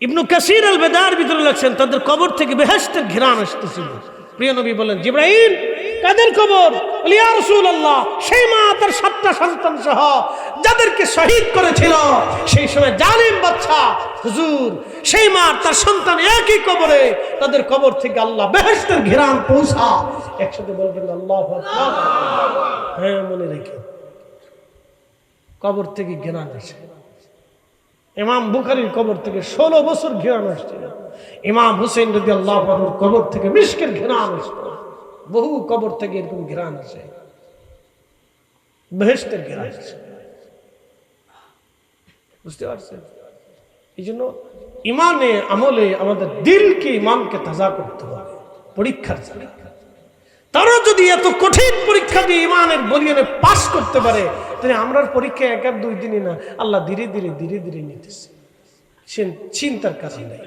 ইবনু কাসির আল বেদার ভিতরে লেখছেন তাদের কবর থেকে বেহেশতের ঘ্রাণ আসতেছিল। প্রিয় নবী বলেন, জিবরাইল কাদের কবর? ইয়া রাসূলুল্লাহ, সেই মা তার 7টা সন্তান সহ যাদেরকে শহীদ করেছিল সেই সময় জালিম বাদশা। হুজুর সেই মা তার সন্তান একই কবরে, তাদের কবর থেকে আল্লাহ বেহেশতের ঘ্রাণ পৌঁছা। একসাথে বলবেন আল্লাহু আকবার। হ্যাঁ, মনে রেখে কবর থেকে ঘ্রাণ আসে। ইমাম বুখারীর কবর থেকে 16 বছর ঘ্রাণ আসছিল। ইমাম হুসেইন রাদিয়াল্লাহু আনহুর কবর থেকে মিশকের ঘ্রাণ আসছিল। বহু কবর থেকে এরকম ঘ্রাণ আসে, বেহেশতের ঘ্রাণ আসে। বুঝতে পারছেন? এই জন্য ইমানে আমলে আমাদের দিলকে, ইমানকে তাজা করতে হবে পরীক্ষার জায়গা। তারা যদি এত কঠিন পরীক্ষা দিয়ে ইমানের বলিয়ানে পাস করতে পারে, তাহলে আমরা পরীক্ষা 1-2 দিনই না, আল্লাহ ধীরে ধীরে ধীরে ধীরে নিতেছে। চিন্তার কারণ নেই।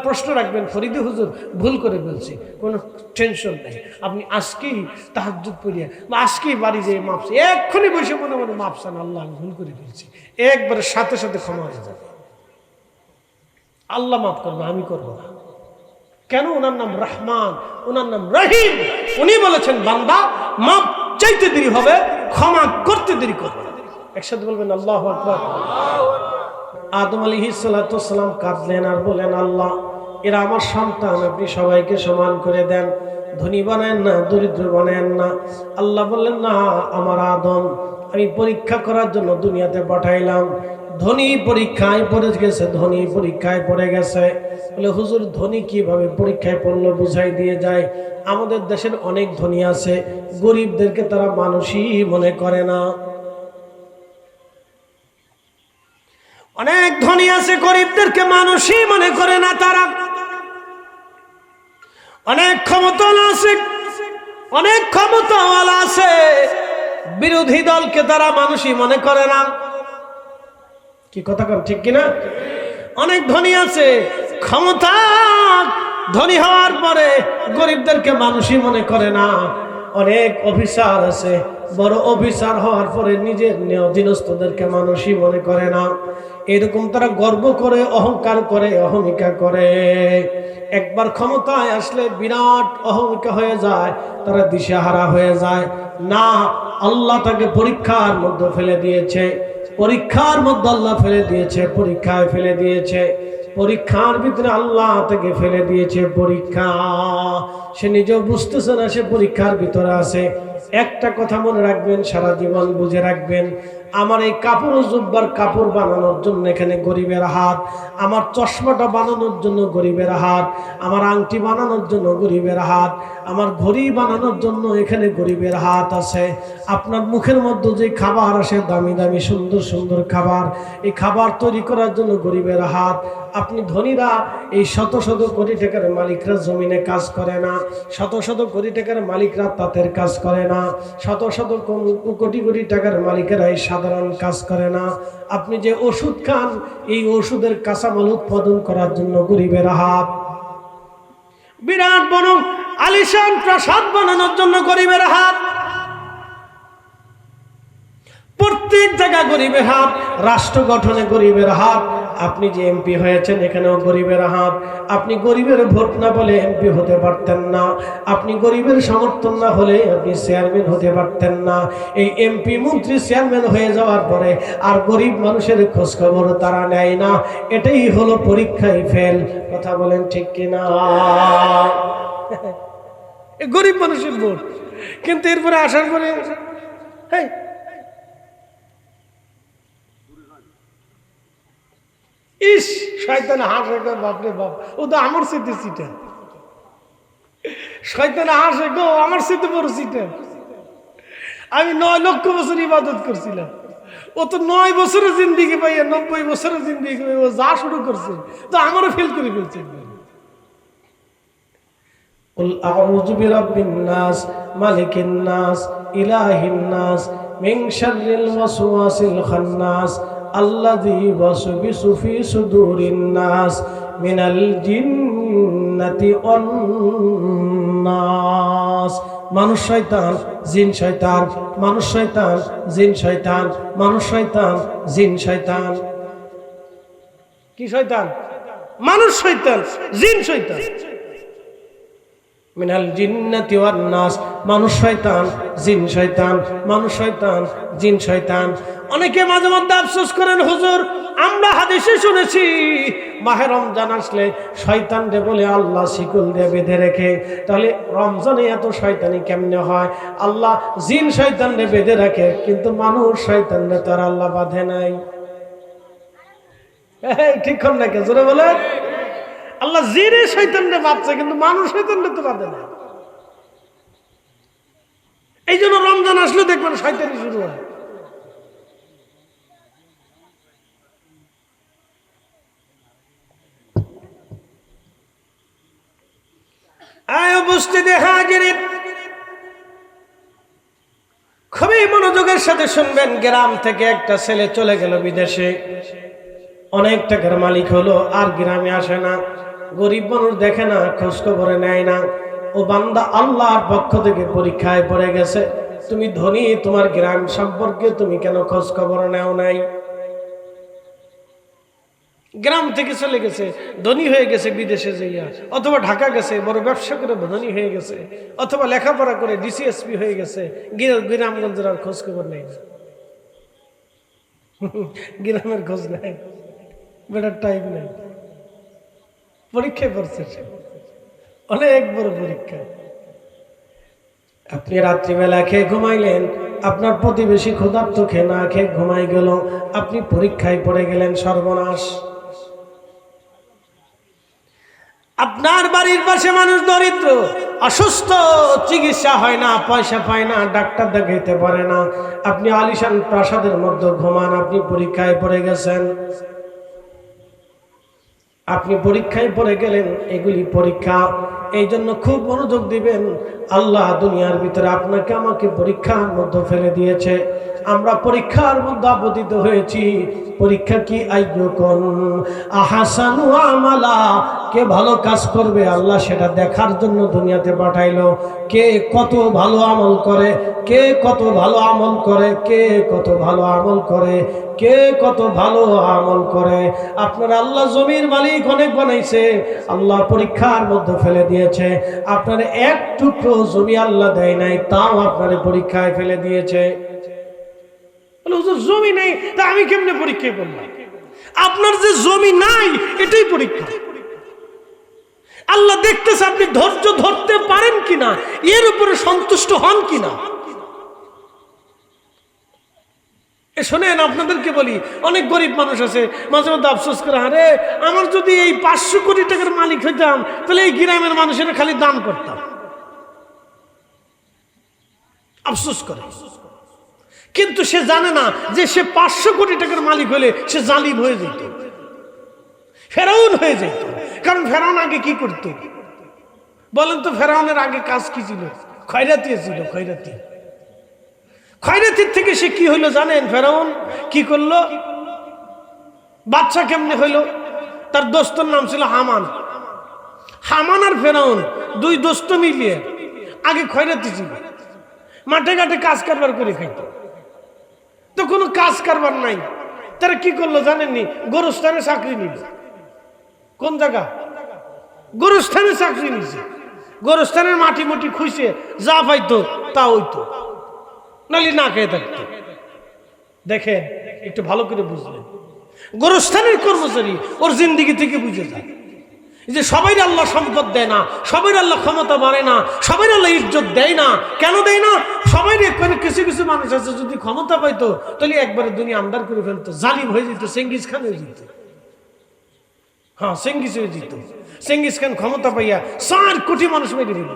প্রশ্ন রাখবেন, ফরিদে হুজুর ভুল করে বলছি, কোনো টেনশন নেই। আপনি আজকেই তাহাজ্জুদ পড়িয়া বা আজকেই বাড়ি যেয়ে মাপছে, এক্ষুনি বসে মনে মনে মাপসান, আল্লাহ আমি ভুল করে ফেলছি, একবারে সাথে সাথে ক্ষমা হয়ে যাবে। আল্লাহ মাফ করবে, আমি করবো না। কেন? ওনার নাম রহমান, ওনার নাম রহিম। উনি বলেছেন বান্দা মাপ চাইতে দেরি হবে, ক্ষমা করতে দেরি করবে না। একসাথে বলবেন আল্লাহু আকবার। আদম আলাইহিস সালাতু ওয়াস সালাম কাঁদলেন আর বলেন, আল্লাহ এরা আমার সন্তান, আপনি সবাইকে সমান করে দেন, ধনী বানায়েন না, দরিদ্র বানায়েন না। আল্লাহ বললেন, না আমার আদম আমি পরীক্ষা করার জন্য দুনিয়াতে পাঠাইলাম। ধনী পরীক্ষায় পড়ে গেছে, ধনী পরীক্ষায় পড়ে গেছে। বলে হুজুর ধনী কিভাবে পরীক্ষায় পড়লো বুঝাই দিয়ে যায়। আমাদের দেশের অনেক ধনী আছে, গরিবদেরকে তারা মানুষই মনে করে না। অনেক ধনী আছে, গরিবদেরকে মানুষই মনে করে না। তারা অনেক ক্ষমতাওয়ালা আছে, অনেক ক্ষমতাওয়ালা আছে, বিরোধী দলকে তারা মানুষই মনে করে না। কি কথা কন ঠিক কিনা? অনেক ধনী আছে, ক্ষমতা ধনী হওয়ার পরে গরিবদেরকে মানুষই মনে করে না। অনেক অফিসার আছে, বড় অফিসার হওয়ার পরে নিজের অধীনস্থদেরকে মানুষই মনে করে না। এরকম তারা গর্ব করে, অহংকার করে, অহমিকা করে। একবার ক্ষমতায় আসলে বিরাট অহমিকা হয়ে যায়, তারা দিশেহারা হয়ে যায়। না, আল্লাহ তাকে পরীক্ষার মধ্যে ফেলে দিয়েছে, পরীক্ষার মধ্যে আল্লাহ ফেলে দিয়েছে, পরীক্ষায় ফেলে দিয়েছে, পরীক্ষার ভিতরে আল্লাহ তাকে ফেলে দিয়েছে। পরীক্ষা সে নিজেও বুঝতেছে না, সে পরীক্ষার ভিতরে আছে। একটা কথা মনে রাখবেন, সারা জীবন বুঝে রাখবেন, আমার এই কাপড় জুব্বার কাপড় বানানোর জন্য এখানে গরিবের হাত, আমার চশমাটা বানানোর জন্য গরিবের হাত, আমার আংটি বানানোর জন্য গরিবের হাত, আমার ঘড়ি বানানোর জন্য এখানে গরিবের হাত আছে। আপনার মুখের মধ্যে যে খাবার আসে, দামি দামি সুন্দর সুন্দর খাবার, এই খাবার তৈরি করার জন্য গরিবের হাত। আপনি ধনীরা, এই শত শত কোটি টাকার মালিকরা জমিনে কাজ করে না, শত শত কোটি টাকার মালিকরা তাঁতের কাজ করে না, শত শত কোটি কোটি টাকার মালিকেরা এই সাধারণ কাজ করে না। আপনি যে ওষুধ খান, এই ওষুধের কাঁচামাল উৎপাদন করার জন্য গরিবের হাত। বিরাট বড় আলিশান প্রাসাদ বানানোর জন্য গরিবের হাত। প্রত্যেক জায়গা গরিবের হাত, রাষ্ট্র গঠনে গরিবের হাত। আপনি যে এমপি হয়েছেন, এখানেও গরিবের হাত। আপনি গরিবের ভোট না বলে এমপি হতে পারতেন না, আপনি গরিবের সমর্থন না হলে আপনি চেয়ারম্যান হতে পারতেন না। এই এমপি মন্ত্রী চেয়ারম্যান হয়ে যাওয়ার পরে আর গরিব মানুষের খোঁজ খবর তারা নেয় না। এটাই হলো পরীক্ষায় ফেল। কথা বলেন ঠিক কিনা? গরিব মানুষের ভোট, কিন্তু এরপরে আসার পরে ইস শয়তান হাসে গো, বাপরে বাপ, ও তো আমার স্মৃতি সিটা। শয়তান হাসে গো, আমার স্মৃতি বড় সিটা। আমি 9 লক্ষ বছর ইবাদত করছিলাম, ও তো 9 বছরের জিন্দিগি পাইয়া 90 বছরের জিন্দিগি পাইয়া ও যা শুরু করছে, তো আমারও ফেল করে ফেলছে। কুল আউযু বিরাব্বিন নাস মালিকিন নাস ইলাহিন নাস মিন শাররিল ওয়াসওয়াসিল খান্নাস আল্লাযী ওয়াসবিসু ফি সুদুরিন নাস মিনাল জিন্নাতি ওয়ান নাস। মানুষ শয়তান, জিন শয়তান, মানুষ শয়তান, জিন শয়তান, মানুষ শয়তান, জিন শয়তান। কি শয়তান? মানুষ শয়তান, জিন শয়তান। মিনাল জিন্নাতি ওয়ান নাস, মানুষ শয়তান, জিন শয়তান, মানুষ শয়তান, জিন শয়তান। অনেকে মাঝে মধ্যে আফসোস করেন, হুজুর আমরা হাদিসে শুনেছি মাহে রমজান আসলে শয়তানরে বলে আল্লাহ শিকল দিয়ে বেঁধে রেখে, তাহলে রমজানে এত শয়তানি কেমনে হয়? আল্লাহ জিন শয়তানরে বেঁধে রাখে, কিন্তু মানুষ শয়তানরে তো আর আল্লাহ বাঁধে নাই। ঠিক কর না? কে জোরে বলে? আল্লাহ জিনে শয়তানরে বাঁধছে, কিন্তু মানুষ শয়তানরে তো বাঁধে না। এই জন্য রমজান আসলে দেখবেন শয়তানি শুরু হয়। খুবই মনোযোগের সাথে শুনবেন। গ্রাম থেকে একটা ছেলে চলে গেল বিদেশে, অনেক টাকার মালিক হলো, আর গ্রামে আসে না। গরিব মানুষ দেখে না, খোঁজ খবরে নেয় না। ও বান্দা আল্লাহর পক্ষ থেকে পরীক্ষায় পড়ে গেছে। তুমি ধনী, তোমার গ্রাম সম্পর্কে তুমি কেন খোঁজ খবর নেও নাই? গ্রাম থেকে চলে গেছে, ধনী হয়ে গেছে বিদেশে যাইয়া, অথবা ঢাকা গেছে, বড় ব্যবসা করে ধনী হয়ে গেছে, অথবা লেখাপড়া করে ডিসিএসপি হয়ে গেছে। গ্রামগঞ্জের আর খোঁজ খবর নেই, গ্রামের খোঁজ নেই, বেটার টাইম নেই। পরীক্ষায় পড়ছে, অনেক বড় পরীক্ষা। আপনি রাত্রিবেলা খেয়ে ঘুমাইলেন, আপনার প্রতিবেশী ক্ষুধার্ত খেয়ে না খেয়ে ঘুমাই গেল, আপনি পরীক্ষায় পড়ে গেলেন, সর্বনাশ। আপনার বাড়ির পাশে মানুষ দরিদ্র, অসুস্থ, চিকিৎসা হয় না, পয়সা পায় না, ডাক্তার দেখাইতে পারে না, আপনি আলিশান প্রাসাদের মধ্যে ঘুমান, আপনি পরীক্ষায় পড়ে গেছেন। আপনি পরীক্ষায় পড়ে গেলেন, এগুলি পরীক্ষা। এই জন্য খুব মনোযোগ দিবেন। আল্লাহ দুনিয়ার ভিতরে আপনাকে আমাকে পরীক্ষার মধ্যে ফেলে দিয়েছে, আমরা পরীক্ষার মধ্যে আপতিত হয়েছি। পরীক্ষা কি? আইয়ুকুম আহসানু আমালা, কে ভালো কাজ করবে আল্লাহ সেটা দেখার জন্য দুনিয়াতে পাঠাইলো। কে কত ভালো আমল করে, কে কত ভালো আমল করে, কে কত ভালো আমল করে, কে কত ভালো আমল করে। আপনার আল্লাহ জমির মালিক অনেক বানাইছে, আল্লাহ পরীক্ষার মধ্যে ফেলে দিয়েছে। আপনার এক টুকরো জমি আল্লাহ দেয় নাই, তাও আপনার পরীক্ষায় ফেলে দিয়েছে। জমি নেই তা আমি কেমনে পরীক্ষা করলাম? আপনার যে জমি নাই এটাই পরীক্ষা। আল্লাহ দেখতেছে আপনি ধৈর্য ধরতে পারেন কিনা, এর উপরে সন্তুষ্ট হন কিনা। শোনেন, আপনাদেরকে বলি, অনেক গরিব মানুষ আছে মাঝে মধ্যে আফসোস করে, আরে আমার যদি এই 500 কোটি টাকার মালিক হইতাম তাহলে এই গ্রামের মানুষেরা খালি দান করতাম। আফসোস করে, কিন্তু সে জানে না যে সে 500 কোটি টাকার মালিক হলে সে জালিম হয়ে যেত, ফেরাউন হয়ে যেত। কারণ ফেরাউন আগে কি করত বলেন তো? ফেরাউনের আগে কাজ কি ছিল? খয়রাতি ছিল, খয়রাতি। খয়রাতির থেকে সে কি হইলো জানেন? ফেরাউন কি করলো? বাচ্চা কেমনে হইলো? তার দোস্তর নাম ছিল হামান। হামান আর ফেরাউন দুই দোস্ত মিলিয়ে আগে খয়রাতি ছিল, মাঠে ঘাটে কাজ কারবার করে খাইতো। তো কোনো কাজ কারবার নাই, তারা কি করলো জানেননি? গোরস্থানে চাকরি নিল। কোন জায়গা? গোরস্থানে চাকরি নিছে। গোরস্থানের মাটি মুটি খুঁজে যা পাইতো তা হইতো, নালি না খেয়ে থাকতো। দেখেন, একটু ভালো করে বুঝলেন, গোরস্থানের কর্মচারী ওর জিন্দিগি থেকে বুঝে যায় যে সবাই আল্লাহ সম্পদ দেয় না, সবাই আল্লাহ ক্ষমতা বাড়ে না, সবাই আল্লাহ ইজ্জত দেয় না। কেন দেয় না? সবাই কিছু কিছু মানুষ আছে যদি ক্ষমতা পাইতো তাহলে একবারে দুনিয়া আন্দার করে ফেলতো, জালিম হয়ে যেত, চেঙ্গিস খান হয়ে যেত। হ্যাঁ, চেঙ্গিস হয়ে যেত। চেঙ্গিস খান ক্ষমতা পাইয়া 4 কোটি মানুষ মেরে দিল।